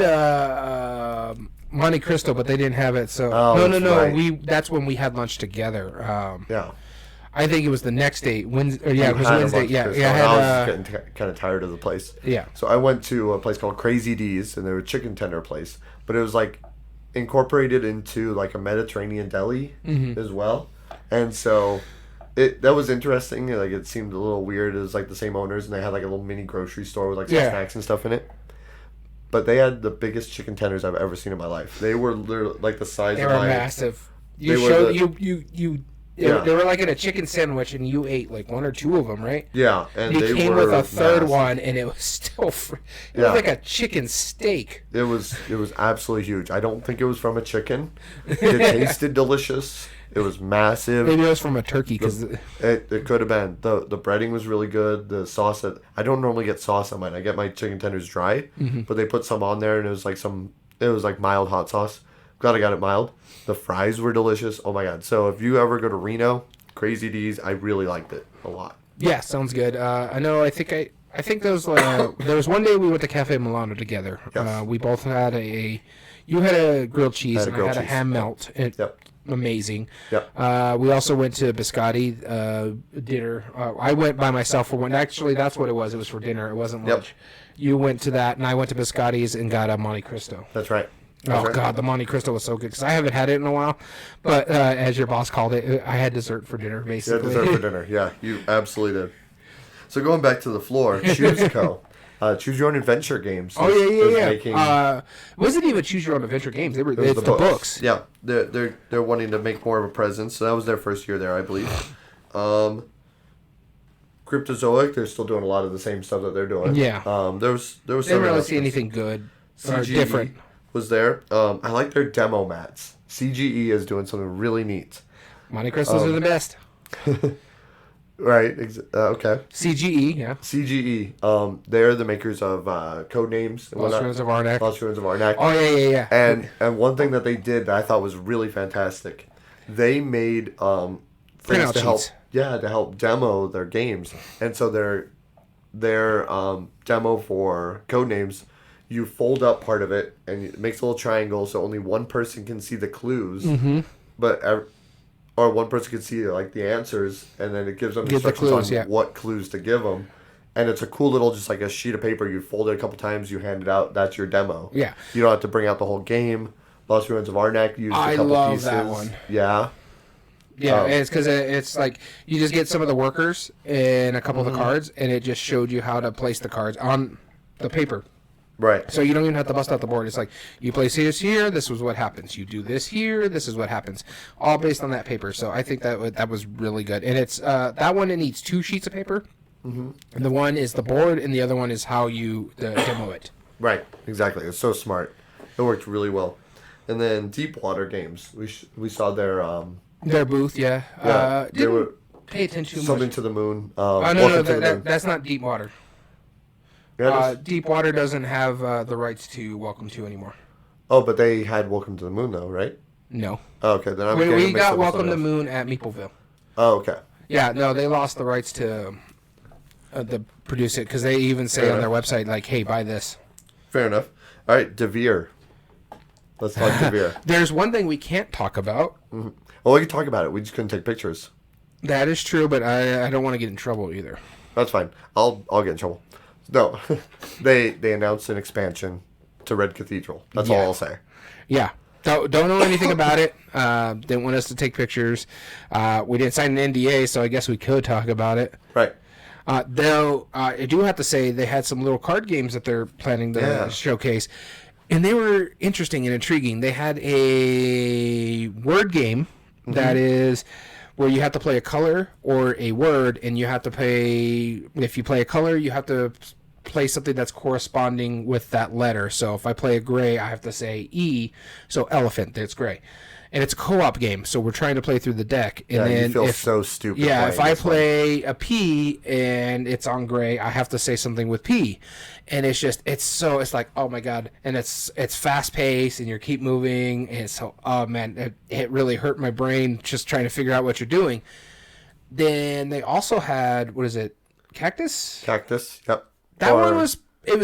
Monte Cristo, but they didn't have it. So no. Right. That's when we had lunch together. Yeah. I think it was the next day. It was Wednesday. Yeah. I was getting kind of tired of the place. Yeah. So I went to a place called Crazy D's, and they were a chicken tender place, but it was incorporated into a Mediterranean deli as well, and so that was interesting. It seemed a little weird. It was the same owners, and they had a little mini grocery store with some snacks and stuff in it. But they had the biggest chicken tenders I've ever seen in my life. They were literally the size. They were massive. You. They were in a chicken sandwich, and you ate 1 or 2 of them, right? Yeah, and they came with a third one, and it was still it was like a chicken steak. It was absolutely huge. I don't think it was from a chicken. It tasted delicious. It was massive. Maybe it was from a turkey because it could have been. The breading was really good. The sauce I don't normally get sauce on mine. I get my chicken tenders dry, but they put some on there, and it was mild hot sauce. Glad I got it mild. The fries were delicious. Oh my god. So if you ever go to Reno, Crazy D's, I really liked it a lot. Yeah, sounds good. I know. I think there was one day we went to Cafe Milano together. Yes. We both had you had a grilled cheese and I had a ham melt. Yep. Amazing. Yep. We also went to Biscotti dinner. I went by myself for one. Actually, that's what it was. It was for dinner. It wasn't lunch. Yep. You went to that, and I went to Biscotti's and got a Monte Cristo. That's right. God, the Monte Cristo was so good because I haven't had it in a while. But as your boss called it, I had dessert for dinner, basically. Yeah, dessert for dinner. Yeah, you absolutely did. So going back to the floor, Choose Co. Choose Your Own Adventure Games. Wasn't even Choose Your Own Adventure Games. It's the books. Yeah, they're wanting to make more of a presence. So that was their first year there, I believe. Cryptozoic, they're still doing a lot of the same stuff that they're doing. Yeah. There was. Didn't really see anything good or different. Was there. I like their demo mats. CGE is doing something really neat. Monte Cristos are the best. Right. Okay. CGE, yeah. CGE. They're the makers of Codenames. Lost Ruins of Arnak. Lost Ruins of Arnak. Oh, yeah. And one thing that they did that I thought was really fantastic, they made things to help. Yeah, to help demo their games. And so their demo for Codenames, you fold up part of it, and it makes a little triangle so only one person can see the clues. Mm-hmm. But or one person can see like the answers, and then it gives them Give the instructions clues, on what clues to give them. And it's a cool little, just like a sheet of paper. You fold it a couple times, you hand it out. That's your demo. Yeah. You don't have to bring out the whole game. Lost Ruins of Arnak used a couple pieces. I love that one. Yeah. Yeah, it's because it's like you just get some of the workers and a couple of the cards, and it just showed you how to place the cards on the paper. Right. So you don't even have to bust out the board. It's like you place this here, this is what happens. You do this here, this is what happens. All based on that paper. So I think that was really good. And it's that one, it needs 2 sheets of paper. Mm-hmm. And the one is the board, and the other one is how you demo it. Right. Exactly. It's so smart. It worked really well. And then Deepwater Games. We saw their booth, yeah. They were pay attention to something to the moon. No, that's not Deepwater. Deepwater doesn't have the rights to Welcome to anymore. Oh, but they had Welcome to the Moon, though, right? No. Oh, okay, then we got Welcome to the Moon at Meepleville. Oh, okay. Yeah, no, they lost the rights to produce it because they even say on their website, like, hey, buy this. Fair enough. All right, DeVere. Let's talk DeVere. There's one thing we can't talk about. Mm-hmm. Well, we can talk about it. We just couldn't take pictures. That is true, but I don't want to get in trouble either. That's fine. I'll get in trouble. No, they announced an expansion to Red Cathedral. That's all I'll say. Yeah. Don't know anything about it. Didn't want us to take pictures. We didn't sign an NDA, so I guess we could talk about it. Right. Though I do have to say they had some little card games that they're planning to showcase. And they were interesting and intriguing. They had a word game that is where you have to play a color or a word, and you have to play, if you play a color, you have to play something that's corresponding with that letter. So if I play a gray, I have to say E, so elephant, that's gray. And it's a co-op game, so we're trying to play through the deck. And then you feel so stupid. Yeah, if I play a P and it's on gray, I have to say something with P. And it's like, oh my God. And it's fast paced and you keep moving. And so, oh man, it really hurt my brain just trying to figure out what you're doing. Then they also had, what is it? Cactus, yep. That one was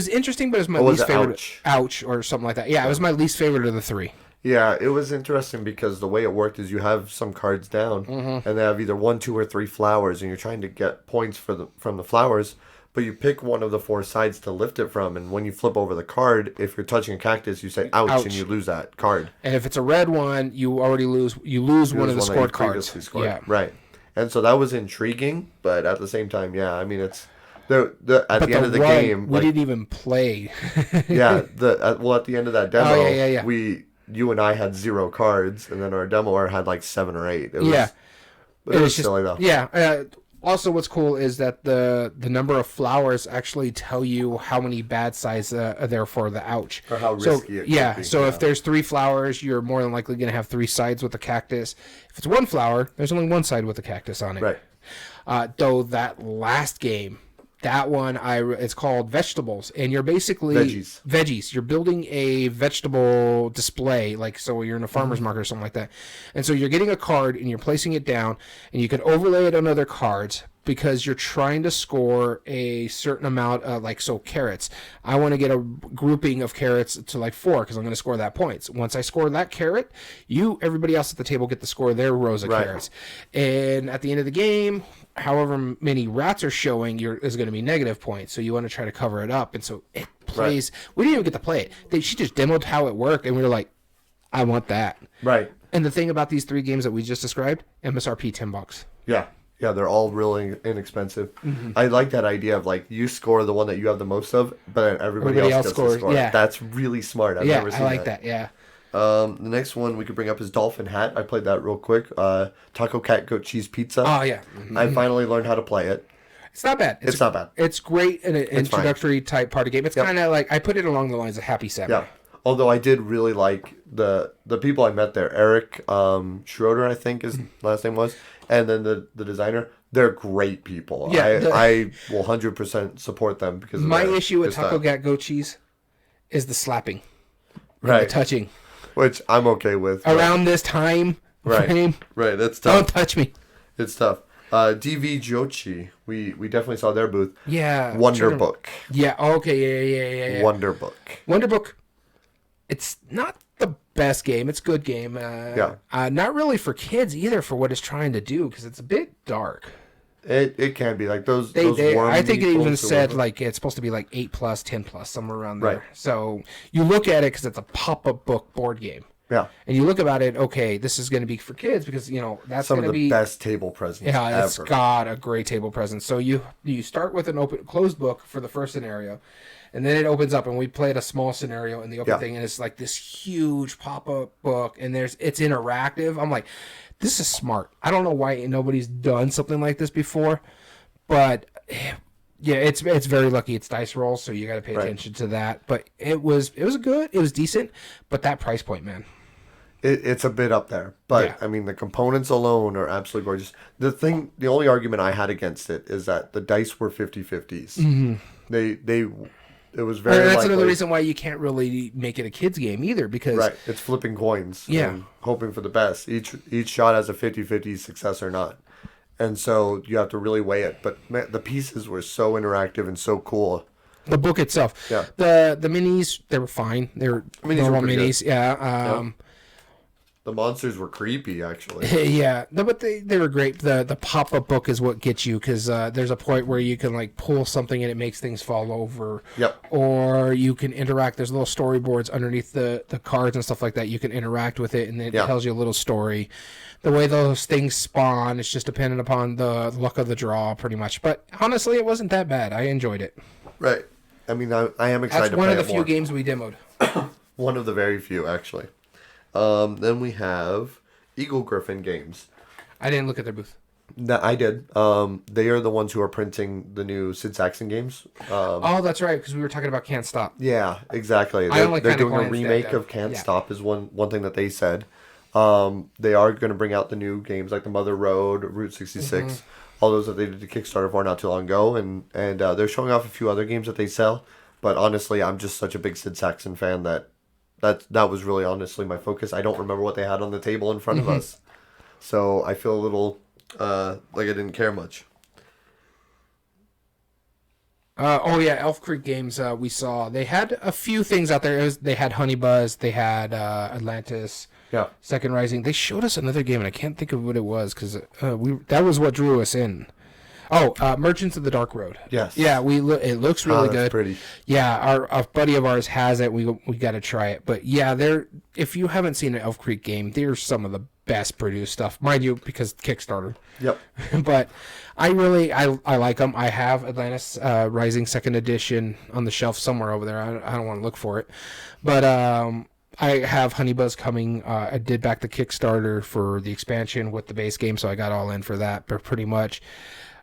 interesting, but it was my least favorite. Ouch, or something like that. Yeah, it was my least favorite of the 3. Yeah, it was interesting because the way it worked is you have some cards down, and they have either 1, 2, or 3 flowers, and you're trying to get points from the flowers, but you pick one of the 4 sides to lift it from, and when you flip over the card, if you're touching a cactus, you say ouch. And you lose that card. And if it's a red one, you already lose. You lose one of the scored cards. Yeah, right. And so that was intriguing, but at the same time, yeah, I mean it's. At the end of the game, we didn't even play. Yeah, at the end of that demo, you and I had 0 cards, and then our demoer had like 7 or 8. It was silly though. Yeah. Also, what's cool is that the number of flowers actually tell you how many bad sides are there for the ouch. Or how risky it could be. So if there's 3 flowers, you're more than likely going to have 3 sides with the cactus. If it's 1 flower, there's only 1 side with the cactus on it. Right. Though that last game, that one, it's called Vegetables, and you're basically veggies. You're building a vegetable display, like so you're in a farmer's market or something like that. And so you're getting a card and you're placing it down, and you can overlay it on other cards because you're trying to score a certain amount of, like, so carrots. I want to get a grouping of carrots to like 4 because I'm going to score that points. Once I score that carrot, everybody else at the table get to score their rows of carrots. And at the end of the game, however many rats are showing, is going to be negative points. So you want to try to cover it up. And so it plays. Right. We didn't even get to play it. She just demoed how it worked, and we were like, I want that. Right. And the thing about these 3 games that we just described, MSRP $10. Yeah. Yeah, they're all really inexpensive. Mm-hmm. I like that idea of like you score the one that you have the most of, but everybody else gets to score. Yeah. That's really smart. I've never seen that. I like that. Yeah. The next one we could bring up is Dolphin Hat. I played that real quick. Taco Cat Goat Cheese Pizza. Oh yeah. Mm-hmm. I finally learned how to play it. It's not bad. It's not bad. It's great in an introductory type party game. It's kind of like I put it along the lines of Happy Samurai. Yeah. Although I did really like the people I met there. Eric Schroeder, I think his last name was, and then the designer. They're great people. Yeah, I will 100% support them because my issue with Taco Cat Goat Cheese is the slapping, right? The touching, which I'm okay with. Around this time frame, right? That's tough. Don't touch me. It's tough. DV Jochi, we definitely saw their booth. Yeah. Wonder Book. Yeah. Okay. Yeah. Wonder Book. Wonder Book It's not the best game. It's a good game. Not really for kids either for what it's trying to do because it's a bit dark. It can be like those worm I think it even said like it's supposed to be like 8+, 10+, somewhere around there. Right. So you look at it because it's a pop-up book board game. Yeah. And you look about it, okay, this is going to be for kids because, that's some of the best table presents ever. It's got a great table present. So you start with an closed book for the first scenario, and then it opens up, and we played a small scenario in the open thing, and it's like this huge pop-up book, and it's interactive. I'm like, this is smart. I don't know why nobody's done something like this before, but yeah, it's very lucky. It's dice rolls, so you got to pay attention to that. But it was good. It was decent, but that price point, man. It's a bit up there, but I mean the components alone are absolutely gorgeous. The only argument I had against it is that the dice were 50/50s. Mm-hmm. It was very. That's another reason why you can't really make it a kids game either, because it's flipping coins, and hoping for the best. Each shot has a 50/50 success or not, and so you have to really weigh it. But man, the pieces were so interactive and so cool. The book itself, the minis, they were fine. They were normal minis, The monsters were creepy, actually. Yeah, no, but they were great. The pop-up book is what gets you, because there's a point where you can like pull something and it makes things fall over. Yep. Or you can interact. There's little storyboards underneath the cards and stuff like that. You can interact with it, and it tells you a little story. The way those things spawn, it's just dependent upon the luck of the draw, pretty much. But honestly, it wasn't that bad. I enjoyed it. Right. I mean, I am excited to play it more. That's one of the few games we demoed. One of the very few, actually. Then we have Eagle Griffin Games. I didn't look at their booth. No, I did. They are the ones who are printing the new Sid Saxon games. Oh, that's right, because we were talking about Can't Stop. Yeah, exactly. They're doing a remake of Can't Stop is one thing that they said. They are going to bring out the new games like the Mother Road, Route 66, all those that they did the Kickstarter for not too long ago, and they're showing off a few other games that they sell. But honestly, I'm just such a big Sid Saxon fan that was really honestly my focus. I don't remember what they had on the table in front of us, so I feel a little like I didn't care much. Elf Creek Games. We saw they had a few things out there. They had Honey Buzz. They had Atlantis. Yeah. Second Rising. They showed us another game, and I can't think of what it was because that was what drew us in. Oh, Merchants of the Dark Road. Yes. Yeah, it looks really good. Pretty. Yeah, a buddy of ours has it. We got to try it. But yeah, if you haven't seen an Elf Creek game, they're some of the best produced stuff, mind you, because Kickstarter. Yep. But I like them. I have Atlantis Rising Second Edition on the shelf somewhere over there. I don't want to look for it, but I have Honey Buzz coming. I did back the Kickstarter for the expansion with the base game, so I got all in for that. But pretty much.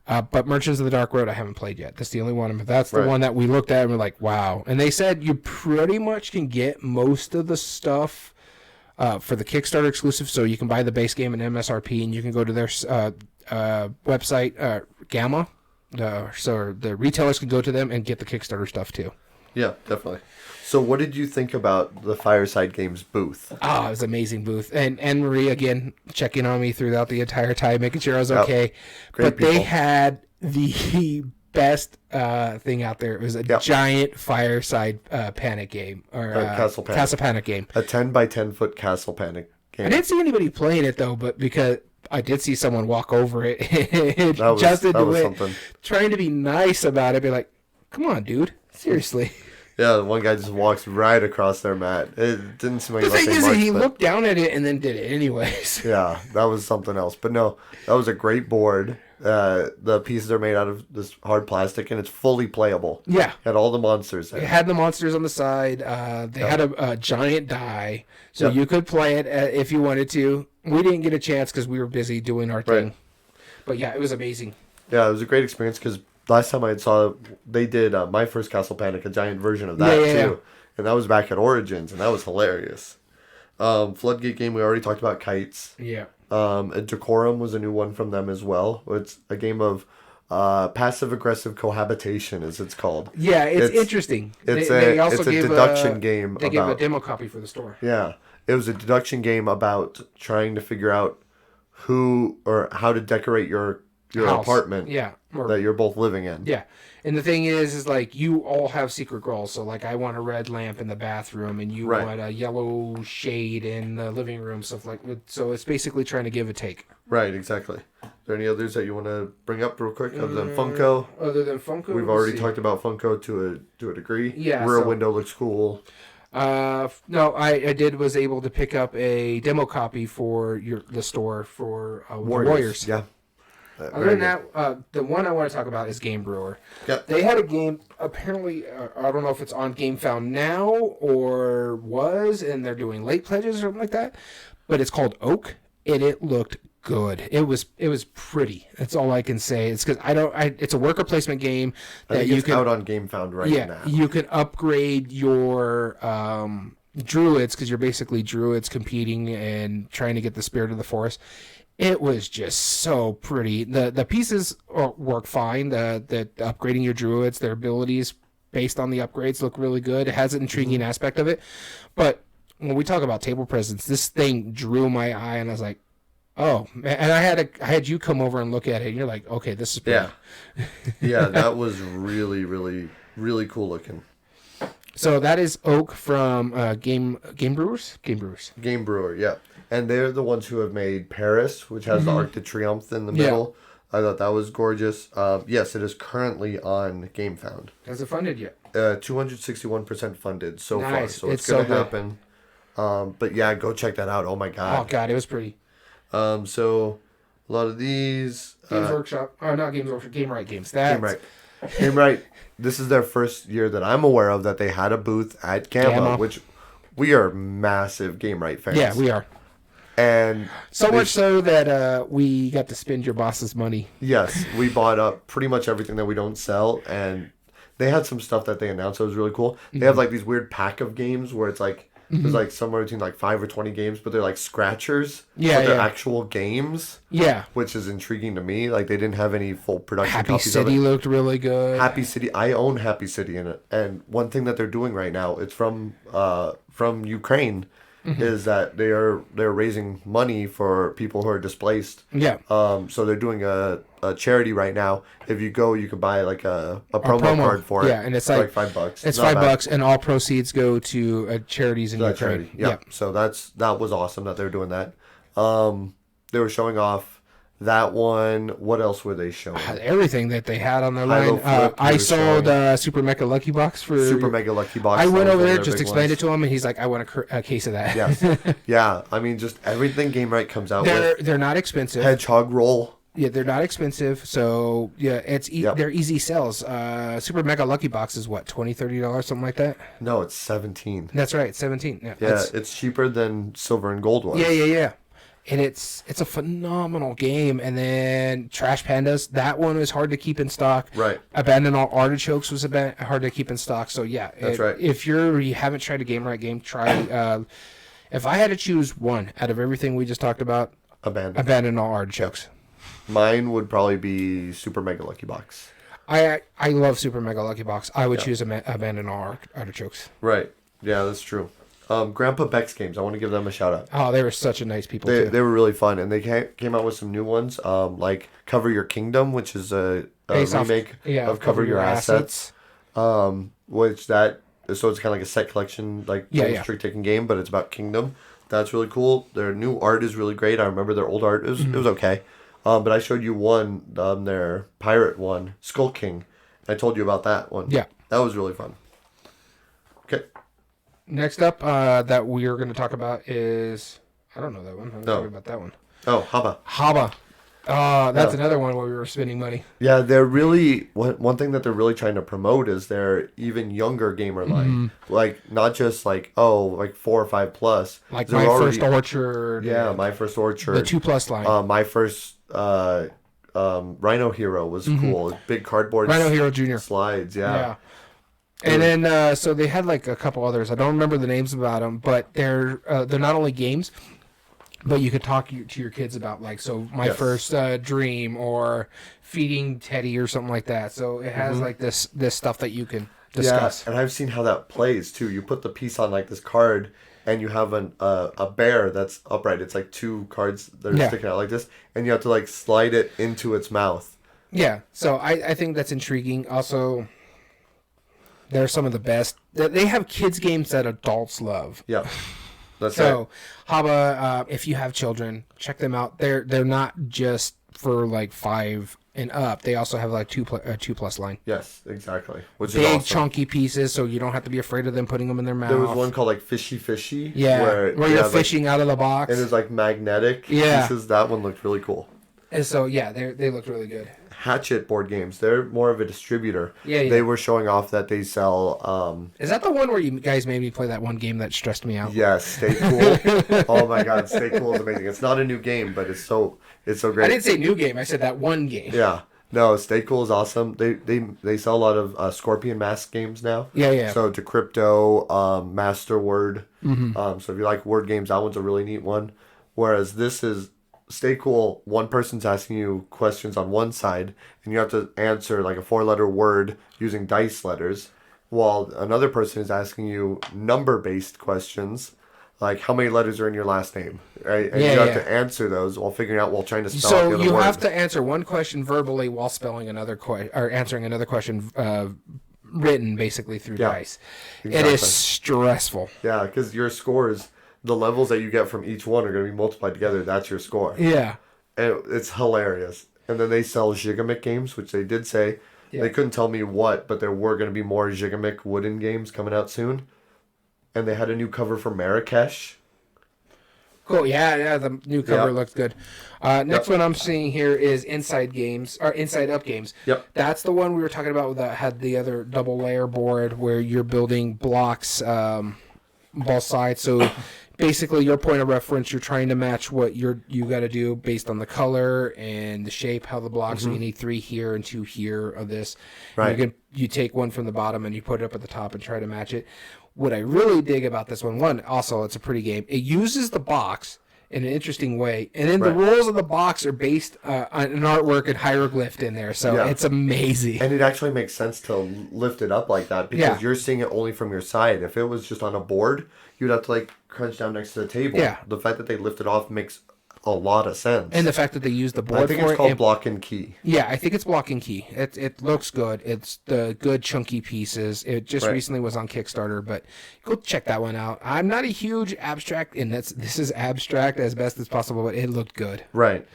But Merchants of the Dark Road I haven't played yet. That's the only one. But that's the one that we looked at and we're like, wow. And they said you pretty much can get most of the stuff for the Kickstarter exclusive. So you can buy the base game and MSRP, and you can go to their website, Gama. So the retailers can go to them and get the Kickstarter stuff too. Yeah, definitely. So what did you think about the Fireside Games booth? It was an amazing booth. And Marie, again, checking on me throughout the entire time, making sure I was okay. But people. They had the best thing out there. It was a giant Fireside Panic game. Or Castle Panic game. A 10 by 10 foot Castle Panic game. I didn't see anybody playing it, though, but because I did see someone walk over it. that was something. Trying to be nice about it. Be like, come on, dude. Seriously. Yeah, the one guy just walks right across their mat. It didn't seem like the thing is, he looked down at it and then did it anyways. Yeah, that was something else. But no, that was a great board. The pieces are made out of this hard plastic, and it's fully playable. Yeah. Had all the monsters there. It had the monsters on the side. They had a giant die, so you could play it if you wanted to. We didn't get a chance because we were busy doing our thing. But yeah, it was amazing. Yeah, it was a great experience because last time I saw they did My First Castle Panic, a giant version of that too. And that was back at Origins, and that was hilarious. Floodgate Game, we already talked about kites. Yeah. Decorum was a new one from them as well. It's a game of passive-aggressive cohabitation, as it's called. Yeah, it's interesting. It's a deduction game. They gave a demo copy for the store. Yeah. It was a deduction game about trying to figure out who or how to decorate your house. apartment. Yeah. That you're both living in. Yeah. And the thing is like you all have secret goals. So like I want a red lamp in the bathroom and you want a yellow shade in the living room, stuff like that. So it's basically trying to give a take. Right, exactly. Are there any others that you want to bring up real quick other than Funko? We've already talked about Funko to a degree. Yeah. Rear window looks cool. No, I was able to pick up a demo copy for the store for Warriors. Yeah. Other than that, the one I want to talk about is Game Brewer. Yep. They had a game, apparently, I don't know if it's on GameFound now or was, and they're doing late pledges or something like that, but it's called Oak, and it looked good. It was pretty. That's all I can say. It's because it's a worker placement game that you can out on GameFound now. Yeah, you can upgrade your druids because you're basically druids competing and trying to get the spirit of the forest. It was just so pretty. The pieces work fine. The upgrading your druids, their abilities based on the upgrades look really good. It has an intriguing aspect of it. But when we talk about table presence, this thing drew my eye, and I was like, oh, and I had you come over and look at it, and you're like, okay, this is pretty. Yeah. Yeah, that was really, really, really cool looking. So that is Oak from Game Brewers? Game Brewer, yeah. And they're the ones who have made Paris, which has the Arc de Triomphe in the middle. I thought that was gorgeous. Yes, it is currently on GameFound. Has it funded yet? 261% funded so far, so it's going to happen. But yeah, go check that out. Oh my god. Oh god, it was pretty. So a lot of these Games Workshop. Oh, not Games Workshop. Game Right Games. Game Right. This is their first year that I'm aware of that they had a booth at Gama. Which we are massive Game Right fans. Yeah, we are. And so much so that we got to spend your boss's money. Yes, we bought up pretty much everything that we don't sell, and they had some stuff that they announced that was really cool. They have like these weird pack of games where it's like there's like somewhere between like 5 or 20 games, but they're like scratchers. Yeah, but they're actual games. Yeah, which is intriguing to me. Like they didn't have any full production Happy copies City of it. Looked really good. Happy City, I own Happy City in it, and one thing that they're doing right now, it's from Ukraine. Is that they're raising money for people who are displaced. Yeah. So they're doing a charity right now. If you go, you can buy like a promo card for it. Yeah, and it's like $5. It's $5, and all proceeds go to charities in Ukraine. Charity. Yeah. So that was awesome that they're doing that. They were showing off that one. What else were they showing? Everything that they had on their line. I saw the Super Mega Lucky Box for Super Mega Lucky Box. I went over there, just explained it to him, and he's like, "I want a case of that." Yes. Yeah. I mean, just everything Game Right comes out with. They're not expensive. Hedgehog Roll. Yeah, they're not expensive. So yeah, they're easy sells. Super Mega Lucky Box is what, $20, $30, something like that. No, it's $17. That's right, $17. Yeah, it's cheaper than Silver and Gold was. Yeah. And it's a phenomenal game. And then Trash Pandas, that one was hard to keep in stock. Right. Abandon All Artichokes was hard to keep in stock. So yeah, that's right. If you haven't tried a Game Right game, try. If I had to choose one out of everything we just talked about, Abandon All Artichokes. Mine would probably be Super Mega Lucky Box. I love Super Mega Lucky Box. I would choose Abandon All Artichokes. Right. Yeah, that's true. Grandpa Beck's Games. I want to give them a shout out. Oh, they were such a nice people too. They were really fun, and they came out with some new ones, like Cover Your Kingdom, which is a remake of Cover Your Assets. Which so it's kind of like a set collection, like trick taking game, but it's about Kingdom. That's really cool. Their new art is really great. I remember their old art. It was okay. But I showed you one, their pirate one, Skull King. I told you about that one. Yeah. That was really fun. Okay. Next up that we are going to talk about is... I don't know that one. I'm talking about that one. Oh, Haba. That's another one where we were spending money. Yeah, they're really... One thing that they're really trying to promote is their even younger gamer line. Like, not just like 4 or 5 plus. Like My First Orchard. Yeah, My First Orchard. The 2+ line. My First... Rhino Hero was cool. Big cardboard Rhino Hero Jr. slides, yeah. And then so they had like a couple others. I don't remember the names about them, but they're not only games, but you could talk to your kids about like My First Dream or Feeding Teddy or something like that. So it has like this stuff that you can discuss. Yeah, and I've seen how that plays too. You put the piece on like this card, and you have a bear that's upright. It's like two cards that are sticking out like this, and you have to like slide it into its mouth. Yeah, so I think that's intriguing. Also, they're some of the best. They have kids games that adults love. Yeah, that's so Haba, if you have children, check them out. They're not just for like 5 and up. They also have like 2+ line. Yes, exactly. Which big is awesome. chunky pieces, so you don't have to be afraid of them putting them in their mouth. There was one called like Fishy. Yeah, where you're fishing out of the box. And it's like magnetic pieces. That one looked really cool. And so yeah, they looked really good. Hatchet board games. They're more of a distributor. Yeah. They were showing off that they sell. Is that the one where you guys made me play that one game that stressed me out? Yes, Stay Cool. Oh my God, Stay Cool is amazing. It's not a new game, but it's so great. I didn't say new game. I said that one game. Yeah. No, Stay Cool is awesome. They sell a lot of Scorpion Mask games now. Yeah. So Decrypto, Master Word. Mm-hmm. So if you like word games, that one's a really neat one. Whereas this is Stay Cool. One person's asking you questions on one side, and you have to answer like a 4-letter word using dice letters, while another person is asking you number-based questions, like how many letters are in your last name, right? And you have to answer those while figuring out trying to spell out the other word. So you have to answer one question verbally while spelling another question, or answering another question written basically through dice. Exactly. It is stressful. Yeah, because your scores, the levels that you get from each one are going to be multiplied together. That's your score. Yeah. And it's hilarious. And then they sell Gigamic games, which they did say. Yeah. They couldn't tell me what, but there were going to be more Gigamic wooden games coming out soon. And they had a new cover for Marrakesh. Cool. Yeah. The new cover looks good. Next one I'm seeing here is Inside Up Games. Yep. That's the one we were talking about that had the other double layer board where you're building blocks both sides. So basically, your point of reference, you're trying to match what you got to do based on the color and the shape, how the blocks. So you need 3 here and 2 here of this. Right. You take one from the bottom and you put it up at the top and try to match it. What I really dig about this one, also it's a pretty game. It uses the box in an interesting way, and then the rules of the box are based on an artwork and hieroglyph in there. So it's amazing. And it actually makes sense to lift it up like that because you're seeing it only from your side. If it was just on a board, you'd have to like crunch down next to the table. Yeah. The fact that they lift it off makes a lot of sense. And the fact that they use the board I think it's called Block and Key. Yeah, I think it's Block and Key. It looks good. It's the good chunky pieces. It just recently was on Kickstarter, but go check that one out. I'm not a huge abstract, and this is abstract as best as possible, but it looked good. Right.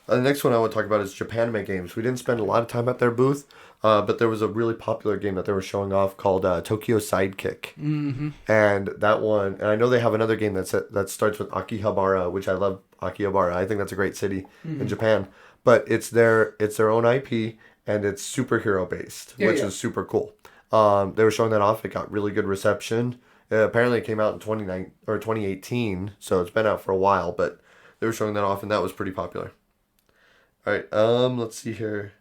The next one I want to talk about is Japanime Games. We didn't spend a lot of time at their booth, but there was a really popular game that they were showing off called Tokyo Sidekick. Mm-hmm. And that one, and I know they have another game that starts with Akihabara, which I love Akihabara. I think that's a great city in Japan. But it's their own IP, and it's superhero based, which is super cool. They were showing that off. It got really good reception. Apparently it came out in 2018, so it's been out for a while, but they were showing that off, and that was pretty popular. All right, let's see here.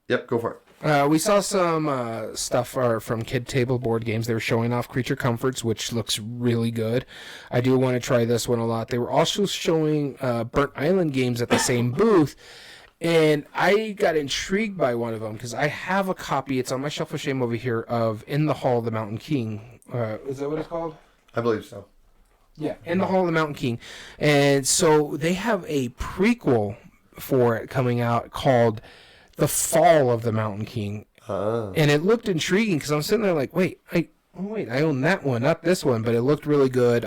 Yep, go for it. We saw some stuff from Kid Table Board Games. They were showing off Creature Comforts, which looks really good. I do want to try this one a lot. They were also showing Burnt Island games at the same booth, and I got intrigued by one of them because I have a copy. It's on my shelf of shame over here of In the Hall of the Mountain King. Is that what it's called? I believe so. Yeah, In the Hall of the Mountain King. And so they have a prequel for it coming out called The Fall of the Mountain King. And it looked intriguing because I'm sitting there like, wait, I own that one, not this one, but it looked really good,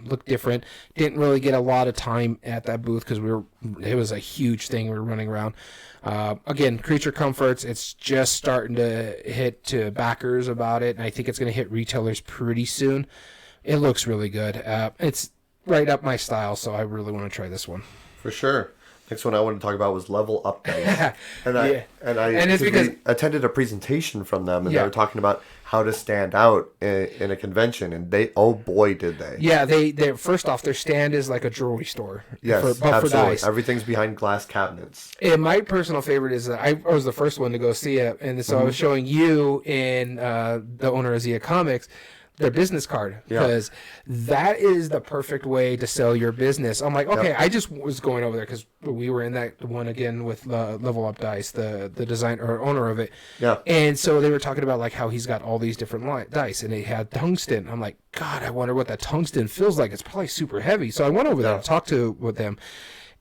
looked different. Didn't really get a lot of time at that booth because it was a huge thing we were running around. Again, Creature Comforts, it's just starting to hit to backers about it, and I think it's going to hit retailers pretty soon. It looks really good. It's right up my style, so I really want to try this one. For sure. Next one I wanted to talk about was Level Up Dice. We attended a presentation from them, and they were talking about how to stand out in a convention, and oh boy did they. Yeah, they first off, their stand is like a jewelry store. Yes, absolutely. For dice. Everything's behind glass cabinets. And my personal favorite is that I was the first one to go see it, and so I was showing you and the owner of Zia Comics their business card, because that is the perfect way to sell your business. I'm like, okay, I just was going over there because we were in that one again with Level Up Dice, the designer or owner of it. Yeah. And so they were talking about like how he's got all these different dice, and they had tungsten. I'm like, God, I wonder what that tungsten feels like. It's probably super heavy. So I went over there and talked with them,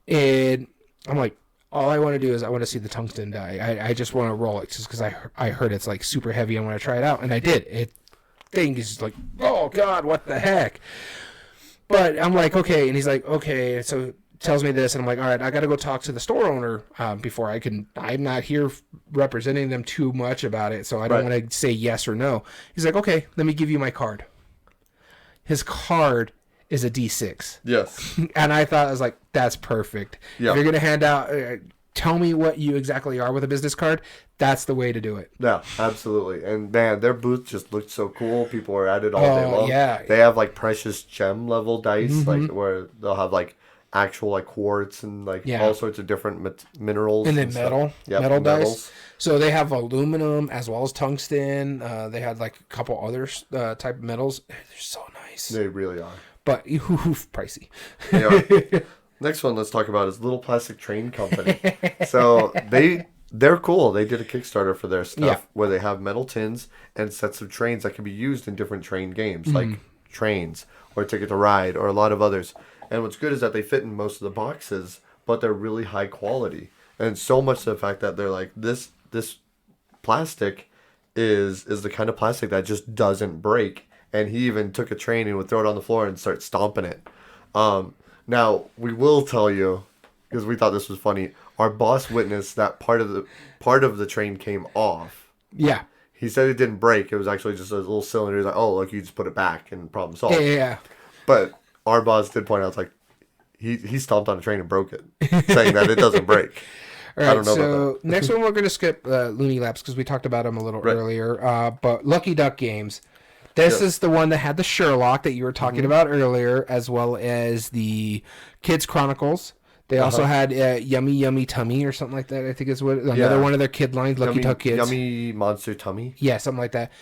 and I'm like, all I want to do is I want to see the tungsten die. I just want to roll it just because I heard it's like super heavy. I want to try it out, and I did. It thing is like, oh God, what the heck? But I'm like, okay, and he's like, okay. So tells me this, and I'm like, all right, I got to go talk to the store owner before I can. I'm not here representing them too much about it, so I don't want to say yes or no. He's like, okay, let me give you my card. His card is a D6. Yes. And I thought, I was like, that's perfect. Yeah. If you're going to hand out, tell me what you exactly are with a business card, that's the way to do it. Yeah, absolutely. And man, their booth just looked so cool. People were at it all day long. Yeah. They have like precious gem level dice, like where they'll have like actual like quartz and like all sorts of different minerals. And then metal. Yep, metal metals. dice. So they have aluminum as well as tungsten. They had like a couple other type of metals. They're so nice. They really are. But pricey. They are. Next one let's talk about is Little Plastic Train Company. So they're cool. They did a Kickstarter for their stuff where they have metal tins and sets of trains that can be used in different train games, like Trains or Ticket to Ride or a lot of others. And what's good is that they fit in most of the boxes, but they're really high quality. And so much to the fact that they're like, this plastic is the kind of plastic that just doesn't break. And he even took a train and would throw it on the floor and start stomping it. Now, we will tell you, because we thought this was funny, our boss witnessed that part of the train came off. Yeah. He said it didn't break. It was actually just a little cylinder. He's like, oh, look, you just put it back and problem solved. Yeah. But our boss did point out, it's like, he stomped on a train and broke it, saying that it doesn't break. All right, I don't know so about that. next one we're going to skip Looney Labs because we talked about them a little earlier. But Lucky Duck Games. This is the one that had the Sherlock that you were talking about earlier, as well as the Kids Chronicles. They also had Yummy Yummy Tummy or something like that, I think is what another one of their kid lines, Lucky Duck Kids. Yummy Monster Tummy. Yeah, something like that.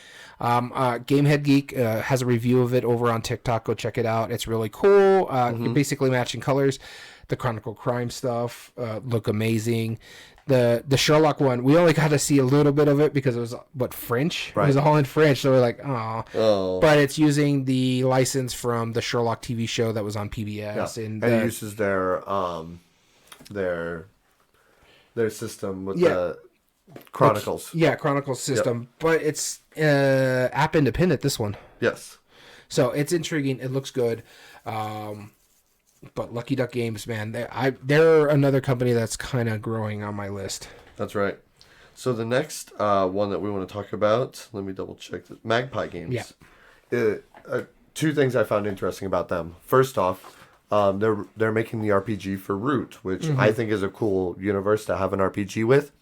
Gamehead Geek has a review of it over on TikTok. Go check it out. It's really cool. Basically matching colors. The Chronicle Crime stuff look amazing. The Sherlock one, we only got to see a little bit of it because it was French. Right. It was all in French, so we're like, oh. But it's using the license from the Sherlock TV show that was on PBS, and it uses their system with the Chronicles. Chronicles system, but it's app independent. This one, yes. So it's intriguing. It looks good. But Lucky Duck Games, man, they're another company that's kind of growing on my list. That's right. So the next one that we want to talk about, let me double check this. Magpie Games. Yeah. Two things I found interesting about them. First off, they're making the RPG for Root, which I think is a cool universe to have an RPG with.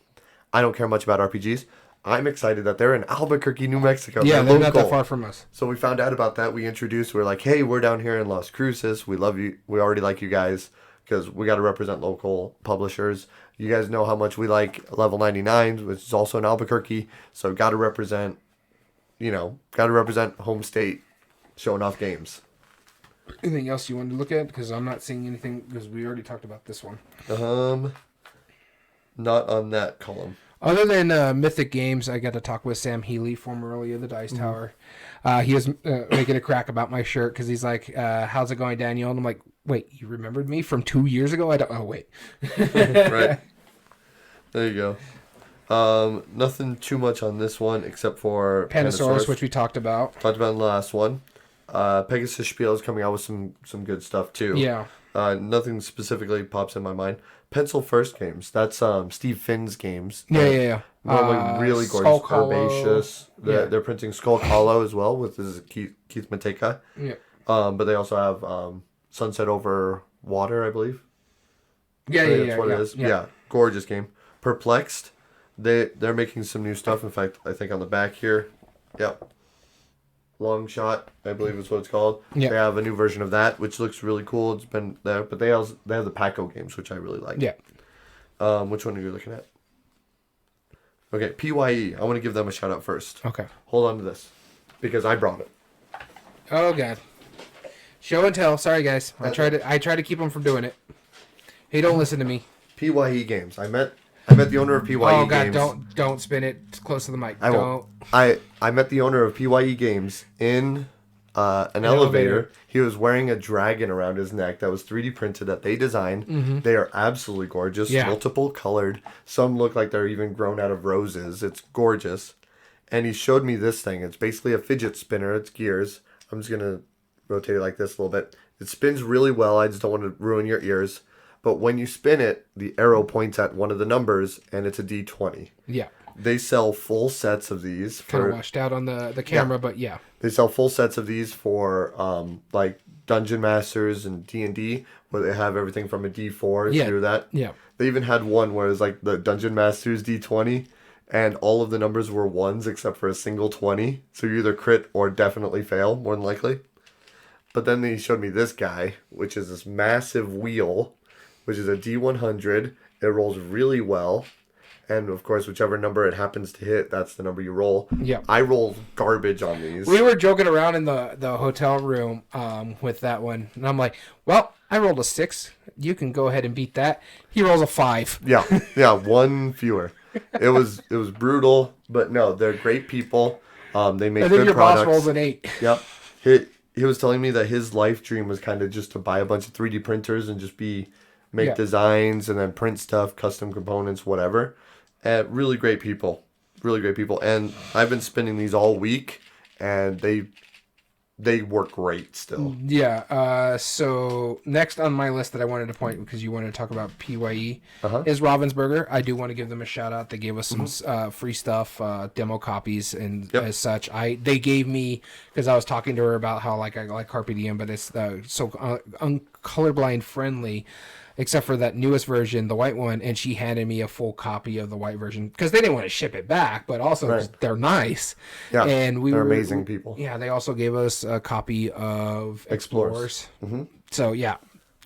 I don't care much about RPGs. I'm excited that they're in Albuquerque, New Mexico. Yeah, they're not that far from us. So we found out about that. We're like, hey, we're down here in Las Cruces. We love you. We already like you guys because we got to represent local publishers. You guys know how much we like Level 99, which is also in Albuquerque. So got to represent home state, showing off games. Anything else you wanted to look at? Because I'm not seeing anything because we already talked about this one. Not on that column. Other than Mythic Games, I got to talk with Sam Healy, formerly of the Dice Tower. He was making a crack about my shirt because he's like, how's it going, Daniel? And I'm like, wait, you remembered me from 2 years ago? Wait. Right. There you go. Nothing too much on this one except for Panasaurus, which we talked about. Talked about in the last one. Pegasus Spiel is coming out with some good stuff too. Yeah. Nothing specifically pops in my mind. Pencil First Games. That's Steve Finn's games. Yeah. Normally really gorgeous, herbaceous. They're printing Skull Hollow as well with his Keith Mateka. Yeah. But they also have Sunset Over Water, I believe. That's what it is. Yeah, gorgeous game. Perplexed. They're making some new stuff. In fact, I think on the back here. Yep. Long Shot, I believe is what it's called. Yeah. They have a new version of that, which looks really cool. It's been there, but they have the Paco games, which I really like. Yeah. Which one are you looking at? Okay, PYE. I want to give them a shout out first. Okay. Hold on to this, because I brought it. Oh god. Show and tell. Sorry guys. I try to keep him from doing it. He don't listen to me. PYE Games. I met the owner of PYE Games. Oh god, don't spin it. It's close to the mic. I won't. I met the owner of PYE Games in an elevator. He was wearing a dragon around his neck that was 3D printed that they designed. Mm-hmm. They are absolutely gorgeous. Yeah. Multiple colored. Some look like they're even grown out of roses. It's gorgeous. And he showed me this thing. It's basically a fidget spinner. It's gears. I'm just going to rotate it like this a little bit. It spins really well. I just don't want to ruin your ears. But when you spin it, the arrow points at one of the numbers, and it's a D20. Yeah. They sell full sets of these. Kind of washed out on the camera, but yeah. They sell full sets of these for like Dungeon Masters and D&D, where they have everything from a D4 through that. Yeah. They even had one where it was like the Dungeon Masters D20, and all of the numbers were ones except for a single 20. So you either crit or definitely fail, more than likely. But then he showed me this guy, which is this massive wheel, which is a D100. It rolls really well. And, of course, whichever number it happens to hit, that's the number you roll. Yeah. I roll garbage on these. We were joking around in the hotel room with that one. And I'm like, well, I rolled a 6. You can go ahead and beat that. He rolls a 5. Yeah, one fewer. It was brutal, but no, they're great people. They make good products. And then your boss rolls an 8. Yep. He was telling me that his life dream was kind of just to buy a bunch of 3D printers and just make designs and then print stuff, custom components, whatever. And really great people. And I've been spinning these all week, and they work great still. Yeah. So next on my list that I wanted to point, because you wanted to talk about PYE, is Ravensburger. I do want to give them a shout out. They gave us some free stuff, demo copies and as such. They gave me, because I was talking to her about how I like Carpe Diem, but it's so colorblind friendly. Except for that newest version, the white one, and she handed me a full copy of the white version because they didn't want to ship it back, but also they're nice. Yeah, and they're amazing people. Yeah, they also gave us a copy of Explorers. Mm-hmm. So yeah,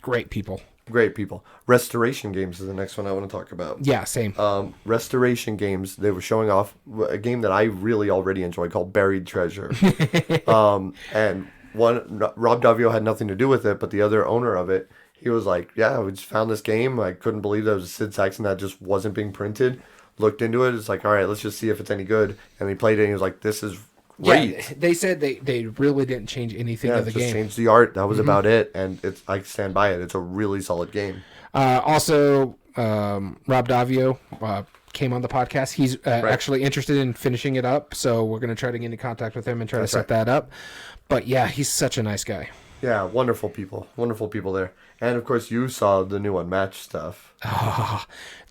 great people. Great people. Restoration Games is the next one I want to talk about. Yeah, same. Restoration Games, they were showing off a game that I really already enjoy called Buried Treasure. And Rob Davio had nothing to do with it, but the other owner of it, he was like, yeah, we just found this game. I couldn't believe that was a Sid Saxon that just wasn't being printed. Looked into it. It's like, all right, let's just see if it's any good. And he played it, and he was like, this is great. Yeah, they said they really didn't change anything of the game. Just changed the art. That was about it. And I stand by it. It's a really solid game. Also, Rob Davio came on the podcast. He's actually interested in finishing it up. So we're going to try to get into contact with him and try to set that up. But yeah, he's such a nice guy. Yeah, wonderful people there. And, of course, you saw the new Unmatched stuff.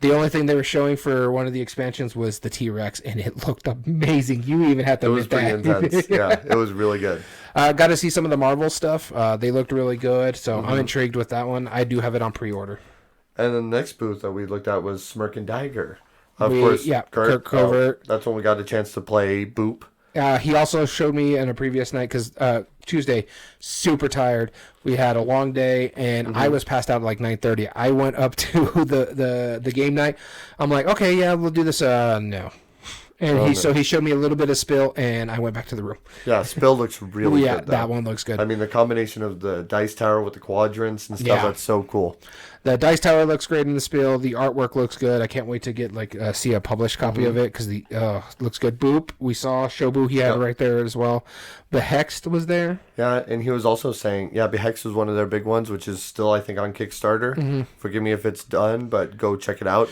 The only thing they were showing for one of the expansions was the T-Rex, and it looked amazing. You even had to admit that. It was pretty intense. Yeah, it was really good. Got to see some of the Marvel stuff. They looked really good, so I'm intrigued with that one. I do have it on pre-order. And the next booth that we looked at was Smirk and Dagger. Of course, Kurt Covert. That's when we got a chance to play Boop. He also showed me on a previous night because Tuesday, super tired. We had a long day, and I was passed out at like 9:30. I went up to the game night. I'm like, okay, yeah, we'll do this. No. And he showed me a little bit of Spill, and I went back to the room. Yeah, Spill looks really good. That one looks good. I mean, the combination of the dice tower with the quadrants and stuff, that's so cool. The dice tower looks great in the Spill. The artwork looks good. I can't wait to get see a published copy of it because the looks good. Boop, we saw Shobu. He had it right there as well. Behexed was there. Yeah, and he was also saying, Behexed was one of their big ones, which is still I think on Kickstarter. Forgive me if it's done, but go check it out.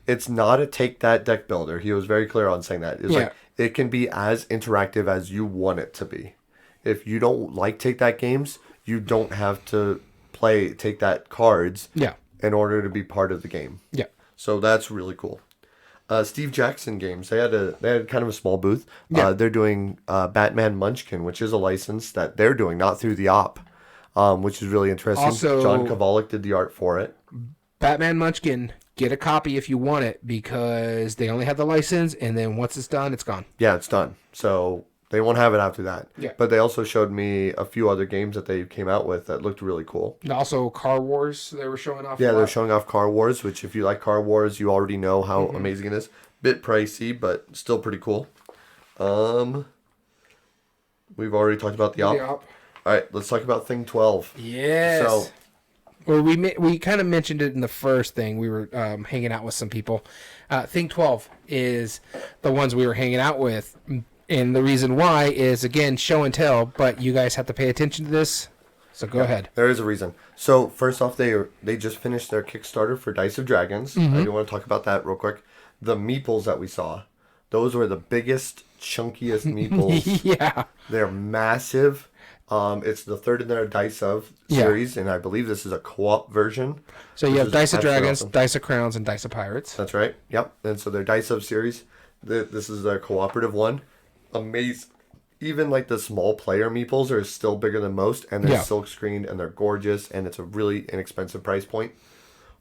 It's not a take that deck builder. He was very clear on saying that. It's like it can be as interactive as you want it to be. If you don't like take that games, you don't have to play take that cards in order to be part of the game. Yeah. So that's really cool. Steve Jackson Games, they had kind of a small booth. They're doing Batman Munchkin, which is a license that they're doing, not through the op, which is really interesting. Also, John Kovalik did the art for it. Batman Munchkin, get a copy if you want it because they only have the license, and then once it's done, it's gone. Yeah, it's done. So they won't have it after that. Yeah. But they also showed me a few other games that they came out with that looked really cool. And also Car Wars, they were showing off. Yeah, they're showing off Car Wars, which if you like Car Wars, you already know how amazing it is. Bit pricey, but still pretty cool. We've already talked about the op. All right, let's talk about Thing 12. Yes. So, well, we kind of mentioned it in the first thing. We were hanging out with some people. Thing 12 is the ones we were hanging out with. And the reason why is, again, show and tell, but you guys have to pay attention to this. So go ahead. There is a reason. So first off, they just finished their Kickstarter for Dice of Dragons. I do want to talk about that real quick. The meeples that we saw, those were the biggest, chunkiest meeples. Yeah. They're massive. It's the third in their Dice of series, and I believe this is a co-op version. So you have Dice of Dragons, awesome. Dice of Crowns, and Dice of Pirates. That's right. Yep. And so their Dice of series. This is their cooperative one. Amazing. Even like the small player meeples are still bigger than most, and they're silk screened and they're gorgeous, and it's a really inexpensive price point.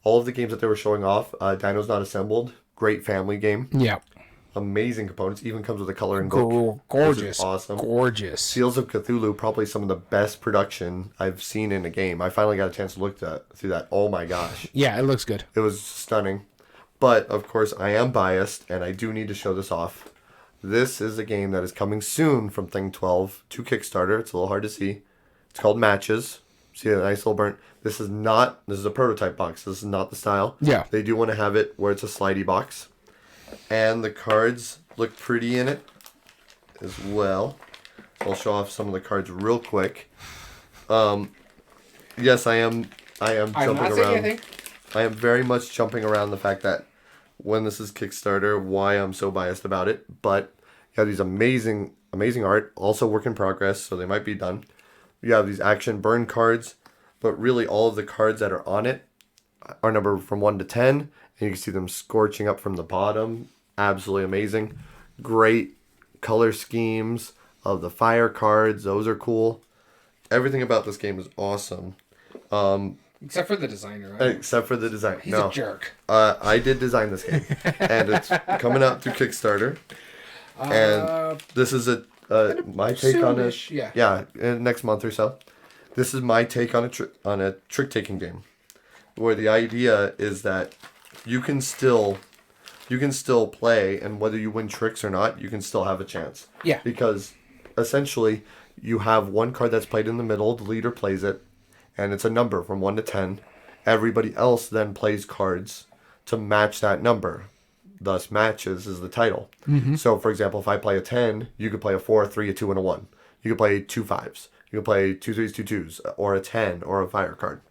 All of the games that they were showing off, Dino's Not Assembled, great family game. Yeah. Amazing components. Even comes with a coloring book. Gorgeous. Awesome. Gorgeous. Seals of Cthulhu, probably some of the best production I've seen in a game. I finally got a chance to look through that. Oh my gosh. Yeah, it looks good. It was stunning. But, of course, I am biased, and I do need to show this off. This is a game that is coming soon from Thing 12 to Kickstarter. It's a little hard to see. It's called Matches. See a nice little burnt. This is a prototype box. This is not the style. Yeah. They do want to have it where it's a slidey box. And the cards look pretty in it as well. I'll show off some of the cards real quick. Yes, I am jumping around. I am very much jumping around the fact that when this is Kickstarter, why I'm so biased about it. But you have these amazing art, also work in progress, so they might be done. You have these action burn cards, but really all of the cards that are on it are numbered from 1 to 10, and you can see them scorching up from the bottom. Absolutely amazing. Great color schemes of the fire cards. Those are cool. Everything about this game is awesome. Except for the designer, right? Except for the design. He's a jerk. I did design this game, and it's coming out through Kickstarter. And this is my take on it. Yeah, in next month or so. This is my take on a trick-taking game, where the idea is that you can still play, and whether you win tricks or not, you can still have a chance. Yeah. Because essentially, you have one card that's played in the middle. The leader plays it. And it's a number from 1 to 10. Everybody else then plays cards to match that number. Thus, Matches is the title. Mm-hmm. So, for example, if I play a 10, you could play a 4, a 3, a 2, and a 1. You could play 2 5s. You could play 2 3s, 2 2s, or a 10, or a fire card.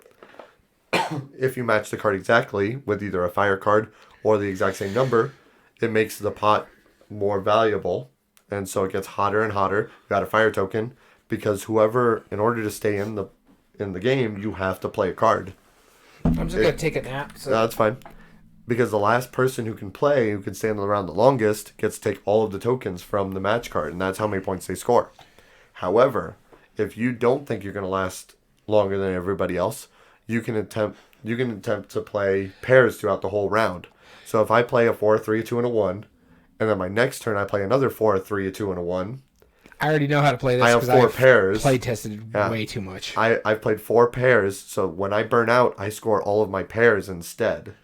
If you match the card exactly with either a fire card or the exact same number, it makes the pot more valuable. And so it gets hotter and hotter. You got a fire token, because whoever, in order to stay in the game, you have to play a card. I'm just going to take a nap. So. No, that's fine. Because the last person who can stand around the longest, gets to take all of the tokens from the match card, and that's how many points they score. However, if you don't think you're going to last longer than everybody else, you can attempt to play pairs throughout the whole round. So if I play a 4, a 3, a 2, and a 1, and then my next turn I play another 4, a 3, a 2, and a 1, I already know how to play this. I have 4 pairs. Play tested way too much. I've played 4 pairs, so when I burn out, I score all of my pairs instead.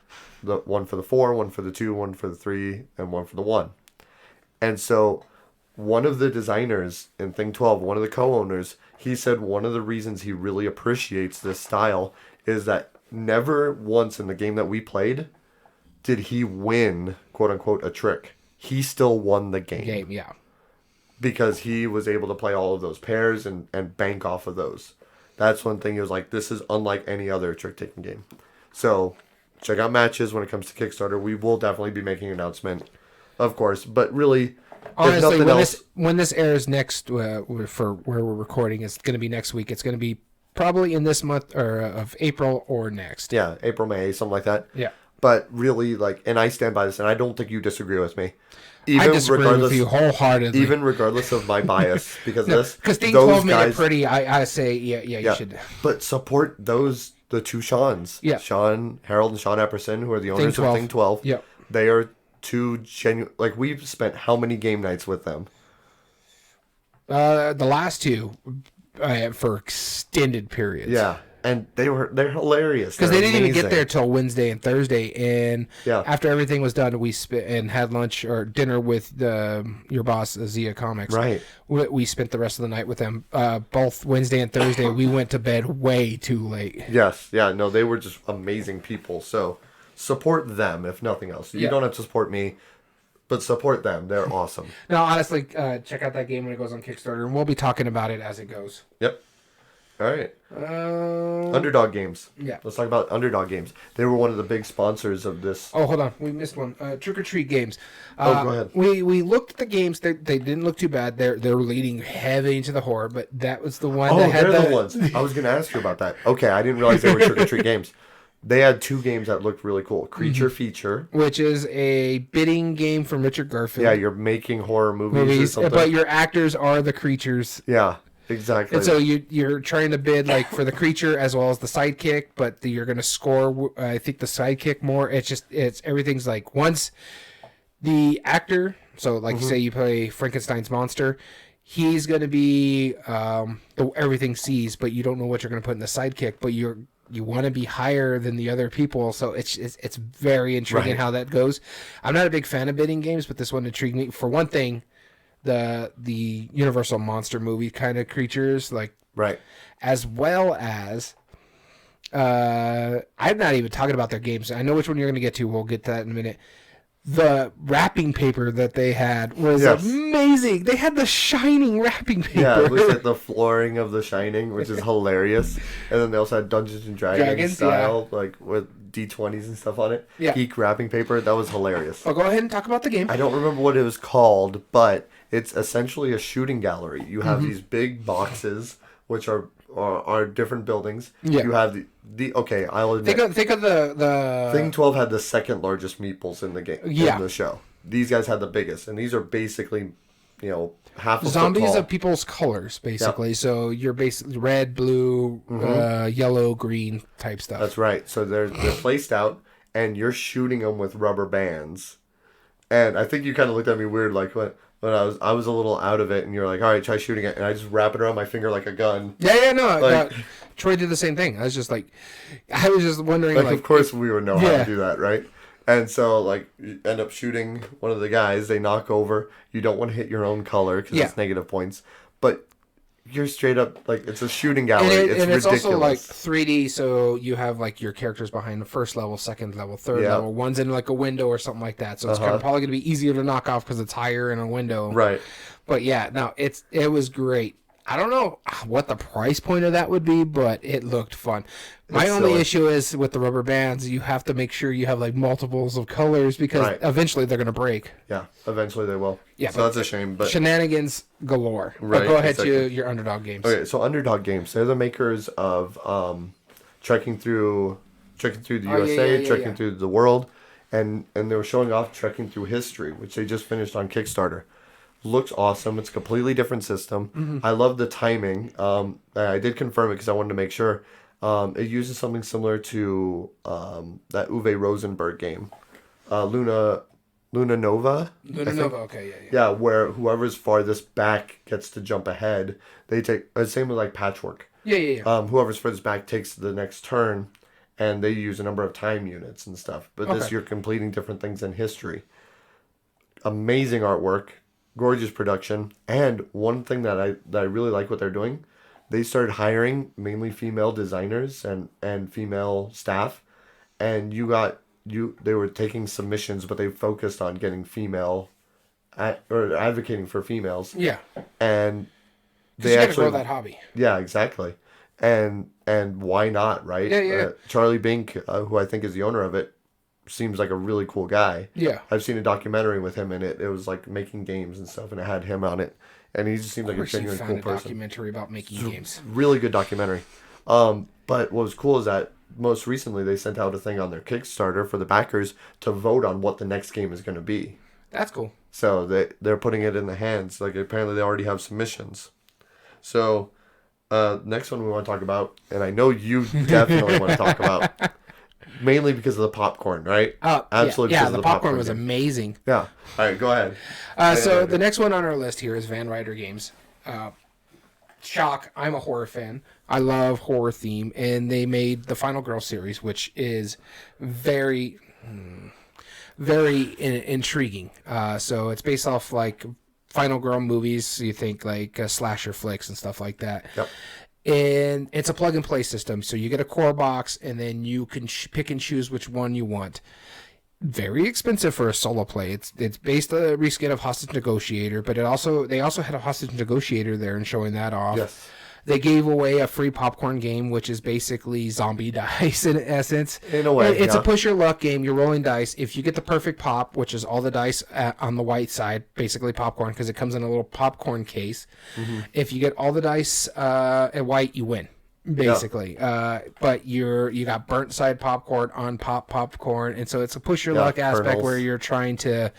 The one for the 4, one for the 2, one for the 3, and one for the 1. And so one of the designers in Thing 12, one of the co-owners, he said one of the reasons he really appreciates this style is that never once in the game that we played did he win, quote unquote, a trick. He still won the game. Yeah. Because he was able to play all of those pairs and bank off of those. That's one thing he was like, this is unlike any other trick-taking game. So, check out Matches when it comes to Kickstarter. We will definitely be making an announcement, of course. But really, honestly, when this airs next, for where we're recording, it's going to be next week. It's going to be probably in this month of April or next. Yeah, April, May, something like that. Yeah. But really, and I stand by this, and I don't think you disagree with me. I disagree with you wholeheartedly. Even regardless of my bias, because because Thing 12 made it pretty. I say, you should. But support the two Seans. Yeah. Sean Harold and Sean Epperson, who are the owners of Thing 12. Yeah. They are two genuine. We've spent how many game nights with them? The last two, for extended periods. Yeah. And they're hilarious. Because they didn't even get there till Wednesday and Thursday, and yeah. after everything was done, we had lunch or dinner with your boss, Zia Comics. Right. We spent the rest of the night with them. Both Wednesday and Thursday, we went to bed way too late. Yes. Yeah. No, they were just amazing people. So support them if nothing else. You don't have to support me, but support them. They're awesome. No, honestly, check out that game when it goes on Kickstarter, and we'll be talking about it as it goes. Yep. All right. Underdog Games. Yeah. Let's talk about Underdog Games. They were one of the big sponsors of this. Oh, hold on. We missed one. Trick or Treat Games. Go ahead. We looked at the games. They didn't look too bad. They're leading heavy into the horror, but that was the one that had they're the ones. I was going to ask you about that. Okay, I didn't realize they were Trick or Treat Games. They had 2 games that looked really cool. Creature Feature. Which is a bidding game from Richard Garfield. Yeah, you're making horror movies or something. But your actors are the creatures. Yeah. Exactly. And so you're trying to bid like for the creature as well as the sidekick, but you're going to score, I think, the sidekick more. It's everything's like once the actor, so like say you play Frankenstein's monster, he's going to be everything sees, but you don't know what you're going to put in the sidekick, but you want to be higher than the other people, so it's very intriguing how that goes. I'm not a big fan of bidding games, but this one intrigued me. For one thing, the Universal monster movie kind of creatures, like as well as I'm not even talking about their games. I know which one you're going to get to. We'll get to that in a minute. The wrapping paper that they had was amazing. They had the Shining wrapping paper. Yeah, it was like the flooring of The Shining, which is hilarious. And then they also had Dungeons and Dragons style, like with D20s and stuff on it. Yeah. Geek wrapping paper. That was hilarious. Well, go ahead and talk about the game. I don't remember what it was called, but it's essentially a shooting gallery. You have these big boxes, which are different buildings. Yeah. You have okay, I'll admit. Think of the Thing 12 had the second largest meeples in the game in the show. These guys had the biggest, and these are basically, half a zombies foot tall. Of people's colors, basically. Yeah. So you're basically red, blue, yellow, green type stuff. That's right. So they're placed out, and you're shooting them with rubber bands. And I think you kind of looked at me weird, like when I was a little out of it, and you're like, all right, try shooting it, and I just wrap it around my finger like a gun. No. Troy did the same thing. I was just wondering, of course we would know how to do that, right? And so, you end up shooting one of the guys, they knock over. You don't want to hit your own color because it's negative points, but you're straight up, it's a shooting gallery. It's ridiculous. Also 3D, so you have your characters behind the first level, second level, third level. One's in a window or something like that. So it's probably going to be easier to knock off because it's higher in a window. Right. But yeah, no, it was great. I don't know what the price point of that would be, but it looked fun. My only issue is with the rubber bands, you have to make sure you have multiples of colors because eventually they're going to break. Yeah, eventually they will. Yeah, so that's a shame. But shenanigans galore. Right. But go ahead to your Underdog Games. Okay, so Underdog Games, they're the makers of trekking through the USA, trekking through the world, and they were showing off trekking through history, which they just finished on Kickstarter. Looks awesome. It's a completely different system. I love the timing. I did confirm it because I wanted to make sure. It uses something similar to that Uwe Rosenberg game, Luna Nova. Luna Nova, okay, yeah. Yeah, where whoever's farthest back gets to jump ahead. They take same with Patchwork. Yeah. Whoever's farthest back takes the next turn, and they use a number of time units and stuff. But this you're completing different things in history. Amazing artwork. Gorgeous production, and one thing that I really like what they're doing, they started hiring mainly female designers and female staff, and they were taking submissions, but they focused on getting female, or advocating for females. Yeah, and they actually grow that hobby. Yeah, exactly, and why not, right? Yeah. Charlie Bink, who I think is the owner of it, seems like a really cool guy. Yeah. I've seen a documentary with him in it. It was making games and stuff, and it had him on it. And he just seemed like a genuine cool person. Documentary about making games. Really good documentary. But what was cool is that most recently they sent out a thing on their Kickstarter for the backers to vote on what the next game is going to be. That's cool. So they're putting it in the hands. Apparently they already have submissions. So next one we want to talk about, and I know you definitely want to talk about. Mainly because of the popcorn, right? Absolutely. Yeah, the popcorn was amazing. Yeah. All right, go ahead. So the next one on our list here is Ryder Games. Shock, I'm a horror fan. I love horror theme, and they made the Final Girl series, which is very, very intriguing. So it's based off like Final Girl movies. So you think like slasher flicks and stuff like that. Yep. And it's a plug and play system. So you get a core box, and then you can pick and choose which one you want. Very expensive for a solo play. It's based on a reskin of Hostage Negotiator, but they also had a Hostage Negotiator there and showing that off. Yes. They gave away a free popcorn game, which is basically zombie dice in essence. In a way, it's a push your luck game. You're rolling dice. If you get the perfect pop, which is all the dice on the white side, basically popcorn, because it comes in a little popcorn case. Mm-hmm. If you get all the dice at white, you win. Basically, but you got burnt side popcorn on popcorn, and so it's a push your luck aspect where you're trying to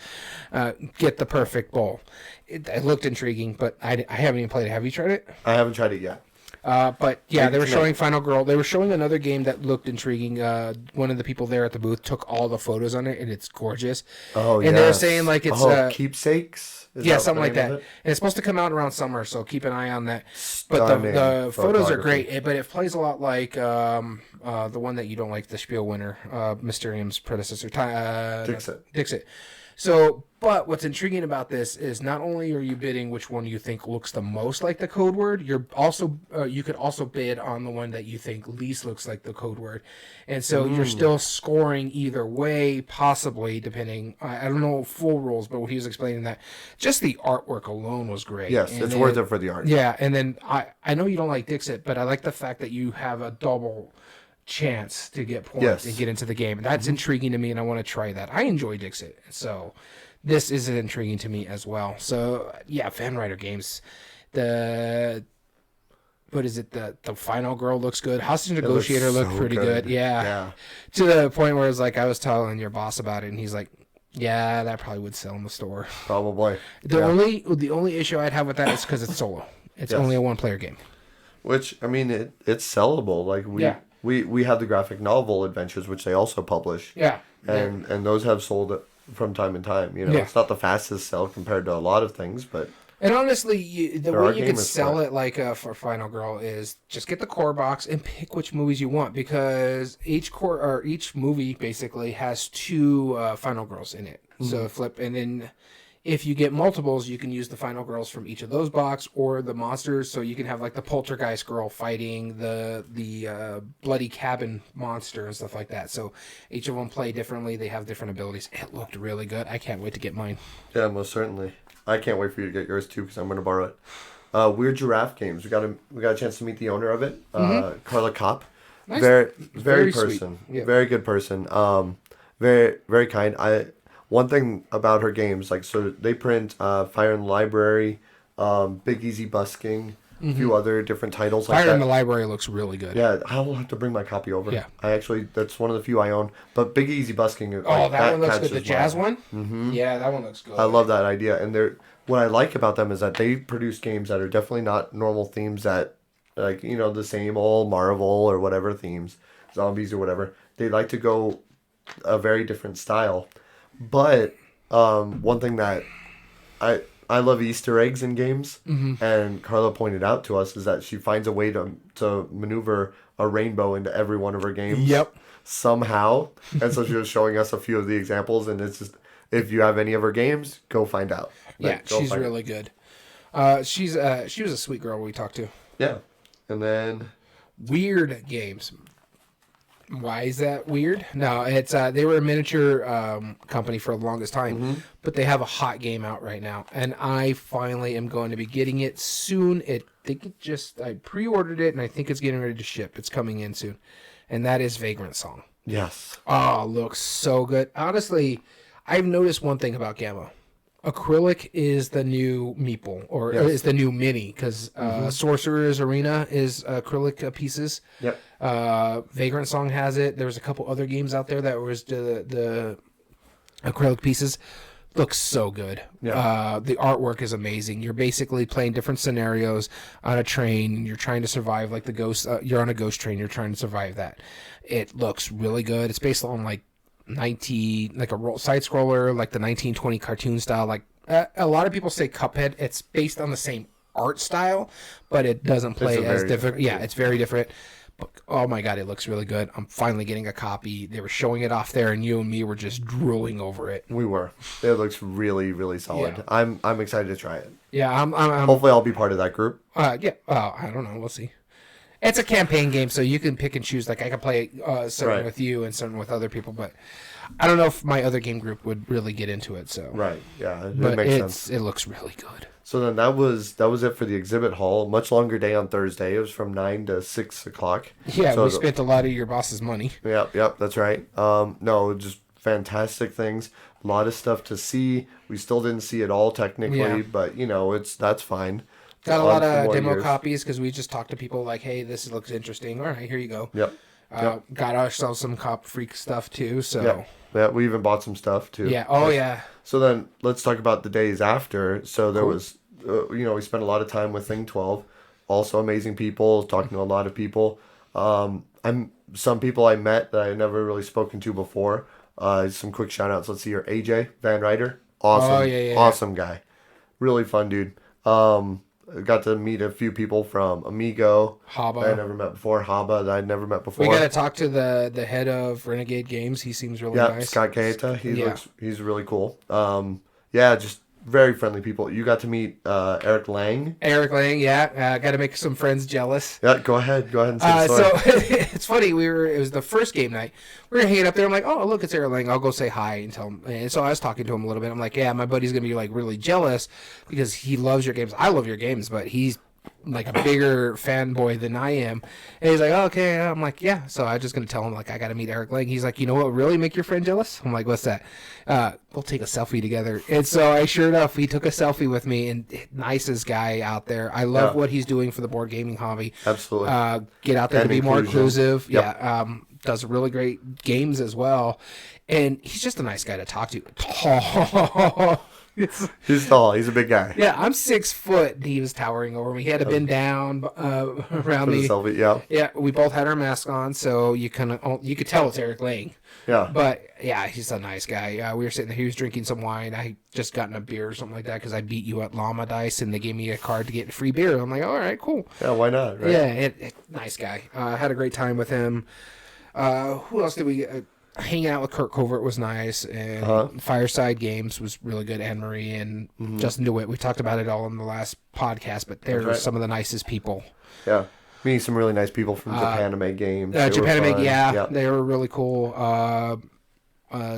get the perfect bowl. It looked intriguing, but I haven't even played it. Have you tried it? I haven't tried it yet. But yeah, they were showing Final Girl. They were showing another game that looked intriguing. One of the people there at the booth took all the photos on it, and it's gorgeous. Oh, and they were saying like it's Keepsakes. Something like that. And it's supposed to come out around summer, so keep an eye on that. But the photos are great, but it plays a lot like the one that you don't like, the Spiel winner, Mysterium's predecessor, Dixit. So, but what's intriguing about this is not only are you bidding which one you think looks the most like the code word, you're also you could also bid on the one that you think least looks like the code word, and so you're still scoring either way, possibly depending. I don't know full rules, but what he was explaining that just the artwork alone was great. Yes, it's worth it for the art. Yeah, and then I know you don't like Dixit, but I like the fact that you have a double chance to get points and get into the game. And that's intriguing to me, and I want to try that. I enjoy Dixit, so this is intriguing to me as well. So yeah, Ryder Games. The Final Girl looks good. Hostage Negotiator looked pretty good. Yeah. To the point where it's like I was telling your boss about it, and he's like, yeah, that probably would sell in the store. Probably. The only issue I'd have with that is because it's solo. It's only a one-player game. Which, I mean, it's sellable. Like we have the graphic novel adventures, which they also publish. Yeah. And those have sold from time to time. You know, it's not the fastest sell compared to a lot of things, but. And honestly, the way you can sell it like for Final Girl is just get the core box and pick which movies you want, because each movie basically has two Final Girls in it. Mm-hmm. So flip, and then if you get multiples, you can use the Final Girls from each of those box or the monsters. So you can have like the Poltergeist girl fighting the bloody cabin monster and stuff like that. So each of them play differently. They have different abilities. It looked really good. I can't wait to get mine. Yeah, most certainly. I can't wait for you to get yours too, because I'm going to borrow it. Weird Giraffe Games. We got a chance to meet the owner of it, Carla Kopp. Nice. Very person, very good person. Very very kind. One thing about her games, like, so they print Fire in the Library, Big Easy Busking, a few other different titles like that. Fire in the Library looks really good. Yeah, I will have to bring my copy over. Yeah. That's one of the few I own. But Big Easy Busking, that one looks good. The jazz one? Mm-hmm. Yeah, that one looks good. I love that idea. And what I like about them is that they produce games that are definitely not normal themes that, like, you know, the same old Marvel or whatever themes, zombies or whatever. They like to go a very different style. But one thing that I love Easter eggs in games, and Carla pointed out to us is that she finds a way to maneuver a rainbow into every one of her games. Yep. Somehow. And so she was showing us a few of the examples, and it's just, if you have any of her games, go find out. She's really good. She was a sweet girl we talked to. Yeah. And then Weird Games. Why is that weird? No, it's they were a miniature company for the longest time, but they have a hot game out right now, and I finally am going to be getting it soon. I pre-ordered it, and I think it's getting ready to ship. It's coming in soon, and that is Vagrant Song. Yes. Oh, looks so good. Honestly, I've noticed one thing about Gama. Acrylic is the new Meeple, or is the new Mini, because Sorcerer's Arena is acrylic pieces. Yep. Vagrant Song has it. There's a couple other games out there that was the acrylic pieces. Looks so good. Yeah. The artwork is amazing. You're basically playing different scenarios on a train, and you're trying to survive, like the ghost. You're on a ghost train. You're trying to survive that. It looks really good. It's based on like a side scroller, like the 1920 cartoon style. Like a lot of people say Cuphead. It's based on the same art style, but it doesn't play as different. Yeah, it's very different. But, oh my god, it looks really good. I'm finally getting a copy. They were showing it off there, and you and me were just drooling over it. We were. It looks really, really solid. Yeah. I'm excited to try it. Yeah, I'm hopefully I'll be part of that group. Yeah. I don't know. We'll see. It's a campaign game, so you can pick and choose. Like, I can play certain with you and certain with other people, but I don't know if my other game group would really get into it. So right, yeah, it makes sense. It looks really good. So then that was it for the exhibit hall. Much longer day on Thursday. It was from 9 to 6 o'clock. Yeah, so we spent a lot of your boss's money. Yep, that's right. No, just fantastic things. A lot of stuff to see. We still didn't see it all technically, but that's fine. Got a lot of demo copies because we just talked to people like, hey, this looks interesting. All right, here you go. Yep. Got ourselves some Cop Freak stuff too. So yeah, we even bought some stuff too. Yeah. Oh yeah. So then let's talk about the days after. So there was, we spent a lot of time with Thing 12. Also amazing people, talking to a lot of people. Some people I met that I never really spoken to before. Some quick shout outs. Let's see here. AJ Van Ryder. Awesome. Oh, yeah. Awesome guy. Really fun dude. Got to meet a few people from Amigo Haba that I never met before. Haba that I'd never met before. We got to talk to the head of Renegade Games. He seems really nice. Scott Keita. He's really cool. Just very friendly people. You got to meet Eric Lang. Eric Lang, yeah. Got to make some friends jealous. Yeah, go ahead and say the story. So it's funny. It was the first game night. We were hanging up there. I'm like, oh, look, it's Eric Lang. I'll go say hi and tell him. And so I was talking to him a little bit. I'm like, yeah, my buddy's gonna be like really jealous because he loves your games. I love your games, but he's like a bigger fanboy than I am. And he's like, oh, okay. I'm like, yeah. So I'm just gonna tell him like I gotta meet Eric Lang. He's like, you know what really make your friend jealous? I'm like, what's that? We'll take a selfie together. And so sure enough, he took a selfie with me, and nicest guy out there. I love what he's doing for the board gaming hobby. Absolutely. Get out there to be more inclusive. Yep. Yeah. Does really great games as well. And he's just a nice guy to talk to. He's tall. He's a big guy. Yeah, I'm 6 foot. And he was towering over me. He had to bend down around me. Selfie, yeah, we both had our masks on, so you could tell it's Eric Lang. Yeah. But yeah, he's a nice guy. We were sitting there. He was drinking some wine. I just gotten a beer or something like that because I beat you at Llama Dice, and they gave me a card to get free beer. I'm like, all right, cool. Yeah, why not? Right? Yeah, nice guy. Had a great time with him. Who else did we hang out with? Kurt Covert was nice, and Fireside Games was really good. Anne Marie and Justin DeWitt. We talked about it all in the last podcast, but they're some of the nicest people. Yeah, meeting some really nice people from Amigo Games. Amigo, yeah, they were really cool.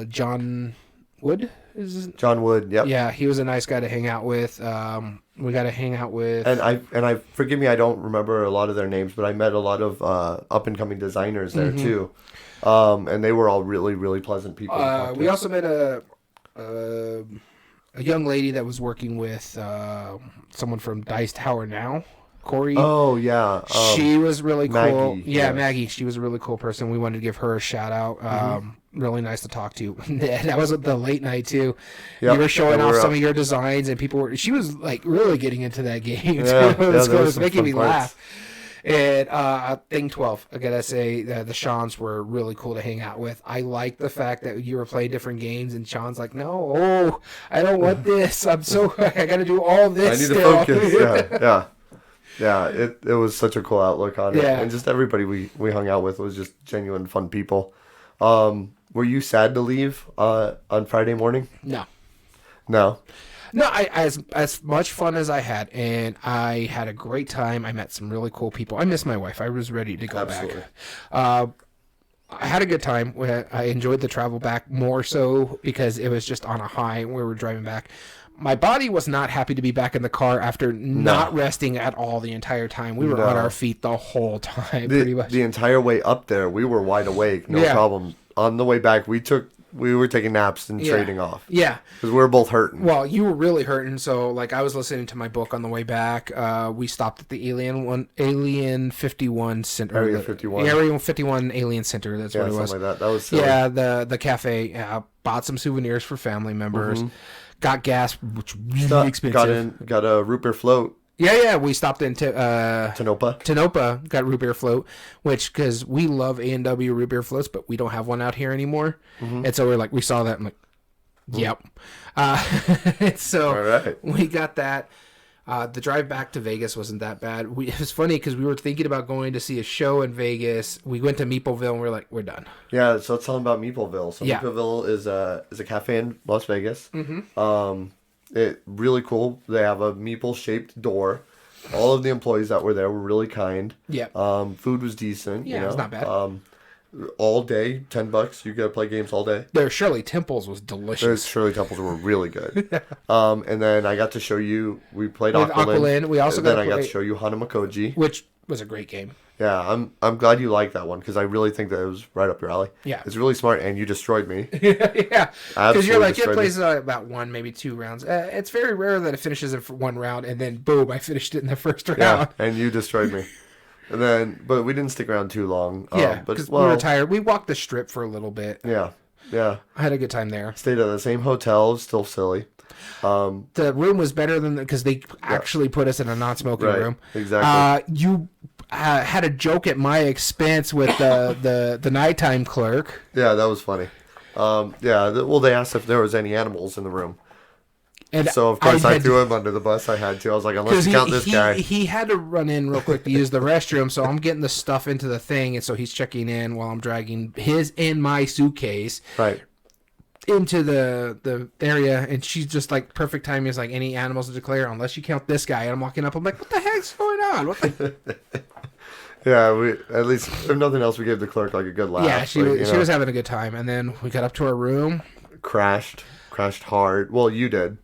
John Wood is John Wood. Yep. Yeah, he was a nice guy to hang out with. We got to hang out with, and I forgive me, I don't remember a lot of their names, but I met a lot of up and coming designers there too, and they were all really, really pleasant people. We also met a young lady that was working with someone from Dice Tower Now. Corey. Oh yeah, she was really cool. Maggie, yeah, Maggie. She was a really cool person. We wanted to give her a shout out. Really nice to talk to. That was the late night too. Yep. You were showing off some of your designs, and people were. She was like really getting into that game. It was making me laugh. And Thing 12, I gotta say, the Sean's were really cool to hang out with. I like the fact that you were playing different games, and Sean's like, no, I don't want this. I gotta do all this. I need to focus. Yeah, it was such a cool outlook on it. Yeah. And just everybody we hung out with was just genuine fun people. Were you sad to leave on Friday morning? No. No, as much fun as I had, and I had a great time. I met some really cool people. I miss my wife. I was ready to go back. I had a good time. I enjoyed the travel back more so because it was just on a high when we were driving back. My body was not happy to be back in the car after not resting at all the entire time. We were on our feet the whole time, pretty much. The entire way up there, we were wide awake, no problem. On the way back, we were taking naps and trading off. Yeah. Because we were both hurting. Well, you were really hurting, so like I was listening to my book on the way back. We stopped at the Alien 51 Center. Area 51. Area 51 Alien Center, that's what it was. Something like that. That was silly. Yeah, the cafe. Bought some souvenirs for family members. Got gas, which was really expensive. Got a root beer float. Yeah, we stopped in Tonopah. Tonopah, got root beer float, because we love A&W root beer floats, but we don't have one out here anymore. And so we saw that, I'm like, yep. So we got that. The drive back to Vegas wasn't that bad. It was funny because we were thinking about going to see a show in Vegas. We went to Meepleville and we're like, we're done. Yeah, so let's tell them about Meepleville. So Meepleville is a cafe in Las Vegas. It really cool. They have a meeple shaped door. All of the employees that were there were really kind. Yeah. Food was decent. Yeah, it was not bad. All day, $10. You get to play games all day. Their Shirley Temples was delicious. Their Shirley Temples were really good. And then I got to show you. We played Aqualin. We also got to show you Hanumakoji, which was a great game. Yeah, I'm glad you liked that one because I really think that it was right up your alley. Yeah, it's really smart, and you destroyed me. Yeah, because you're like, it plays about 1, maybe 2 rounds. It's very rare that it finishes in 1 round, and then boom, I finished it in the first round. Yeah, and you destroyed me. And then, but we didn't stick around too long. Because we were tired. We walked the strip for a little bit. Yeah. I had a good time there. Stayed at the same hotel. Still silly. The room was better than because they actually put us in a non-smoking room. Exactly. You had a joke at my expense with the nighttime clerk. Yeah, that was funny. Well, they asked if there was any animals in the room. And so, of course, I threw him under the bus. I had to. I was like, unless you count this guy. He had to run in real quick to use the restroom, so I'm getting the stuff into the thing, and so he's checking in while I'm dragging his and my suitcase into the area, and she's just like, perfect timing is like, any animals to declare, unless you count this guy. And I'm walking up, I'm like, what the heck's going on? What the... Yeah, we at least, if nothing else, we gave the clerk like a good laugh. Yeah, she was having a good time, and then we got up to our room. Crashed hard. Well, you did.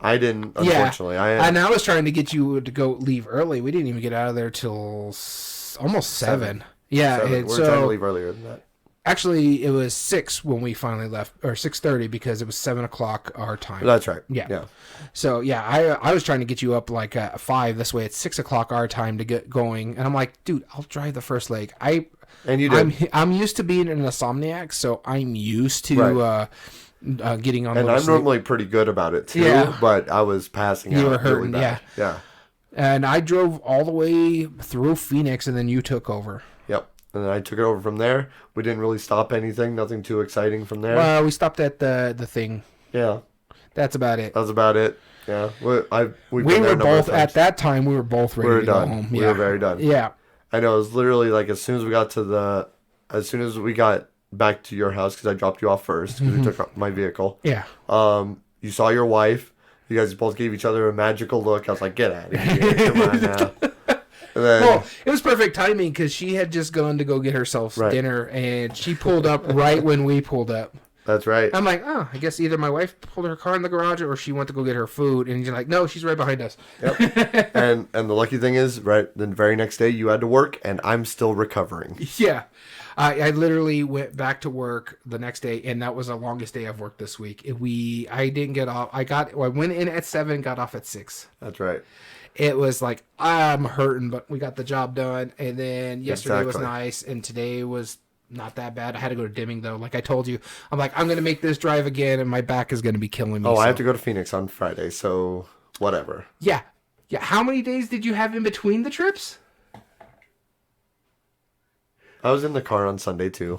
I didn't, unfortunately. Yeah. And I was trying to get you to go leave early. We didn't even get out of there till almost 7. Yeah. 7. We were trying to leave earlier than that. Actually, it was 6 when we finally left, or 6:30 because it was 7 o'clock our time. That's right. Yeah. So, I was trying to get you up like at 5. This way it's 6 o'clock our time to get going. And I'm like, dude, I'll drive the first leg. And you did. I'm used to being an insomniac, so I'm used to... getting on. And I'm normally pretty good about it too, but I was passing out. You were hurting, really bad. Yeah. And I drove all the way through Phoenix, and then you took over. Yep. And then I took it over from there. We didn't really stop anything. Nothing too exciting from there. Well, we stopped at the thing. Yeah. That's about it. That was about it. Yeah. We were both at that time. We were both ready to go home. We were very done. Yeah. I know. It was literally like as soon as we got back to your house because I dropped you off first because we took my vehicle. Yeah. You saw your wife. You guys both gave each other a magical look. I was like, get out of here. Come on now. And then, well, it was perfect timing because she had just gone to go get herself dinner and she pulled up right when we pulled up. That's right. I'm like, oh, I guess either my wife pulled her car in the garage or she went to go get her food. And you're like, no, she's right behind us. Yep. and the lucky thing is, the very next day you had to work and I'm still recovering. Yeah. I literally went back to work the next day, and that was the longest day I've worked this week. I didn't get off. I went in at 7, got off at 6. That's right. It was like, I'm hurting, but we got the job done. And then yesterday was nice, and today was not that bad. I had to go to Deming, though. Like I told you, I'm like, I'm going to make this drive again, and my back is going to be killing me. Oh, I have to go to Phoenix on Friday, so whatever. Yeah. How many days did you have in between the trips? I was in the car on Sunday, too,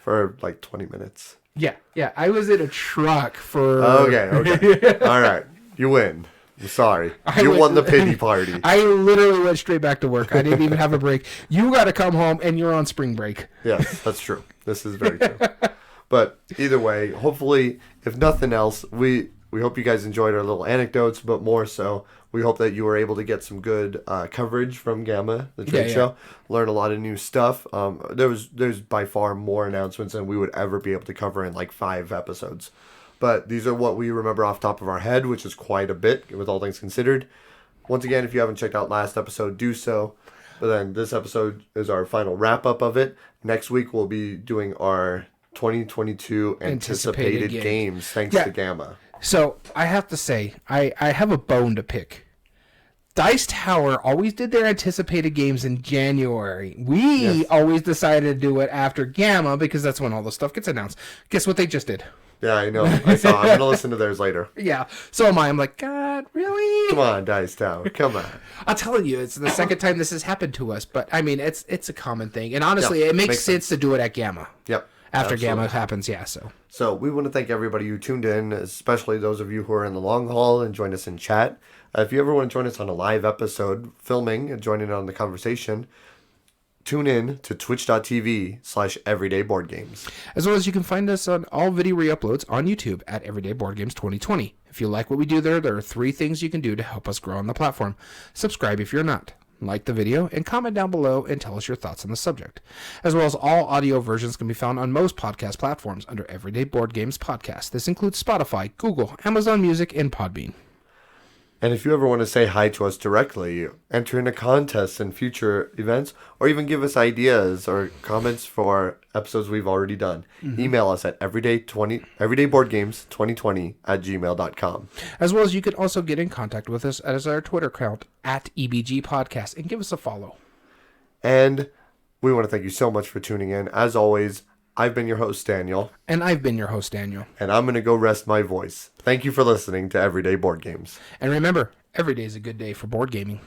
for like 20 minutes. Yeah. I was in a truck for... Okay. All right. You win. I'm sorry. You won the pity party. I literally went straight back to work. I didn't even have a break. You got to come home, and you're on spring break. Yes, that's true. This is very true. But either way, hopefully, if nothing else, we hope you guys enjoyed our little anecdotes, but more so, we hope that you were able to get some good coverage from Gama, the trade show. Learn a lot of new stuff. There's by far more announcements than we would ever be able to cover in like 5 episodes. But these are what we remember off the top of our head, which is quite a bit with all things considered. Once again, if you haven't checked out last episode, do so. But then this episode is our final wrap-up of it. Next week, we'll be doing our 2022 anticipated games, thanks to Gama. So, I have to say, I have a bone to pick. Dice Tower always did their anticipated games in January. We always decided to do it after Gama because that's when all the stuff gets announced. Guess what they just did? Yeah, I know. I saw. I'm going to listen to theirs later. Yeah, so am I. I'm like, God, really? Come on, Dice Tower. Come on. I'm telling you, it's the second time this has happened to us. But, I mean, it's a common thing. And honestly, it makes sense to do it at Gama. Yep. After Gama happens, So we want to thank everybody who tuned in, especially those of you who are in the long haul and joined us in chat. If you ever want to join us on a live episode, filming and joining in on the conversation, tune in to twitch.tv/everydayboardgames. As well as you can find us on all video re-uploads on YouTube at Everyday Board Games 2020. If you like what we do there are 3 things you can do to help us grow on the platform. Subscribe if you're not. Like the video and comment down below and tell us your thoughts on the subject. As well as all audio versions can be found on most podcast platforms under Everyday Board Games Podcast. This includes Spotify, Google, Amazon Music, and Podbean. And if you ever want to say hi to us directly, enter in a contest in future events, or even give us ideas or comments for episodes we've already done, email us at everydayboardgames2020@gmail.com. As well as you can also get in contact with us as our Twitter account at EBG Podcast and give us a follow. And we want to thank you so much for tuning in. As always, I've been your host, Daniel. And I've been your host, Daniel. And I'm going to go rest my voice. Thank you for listening to Everyday Board Games. And remember, every day is a good day for board gaming.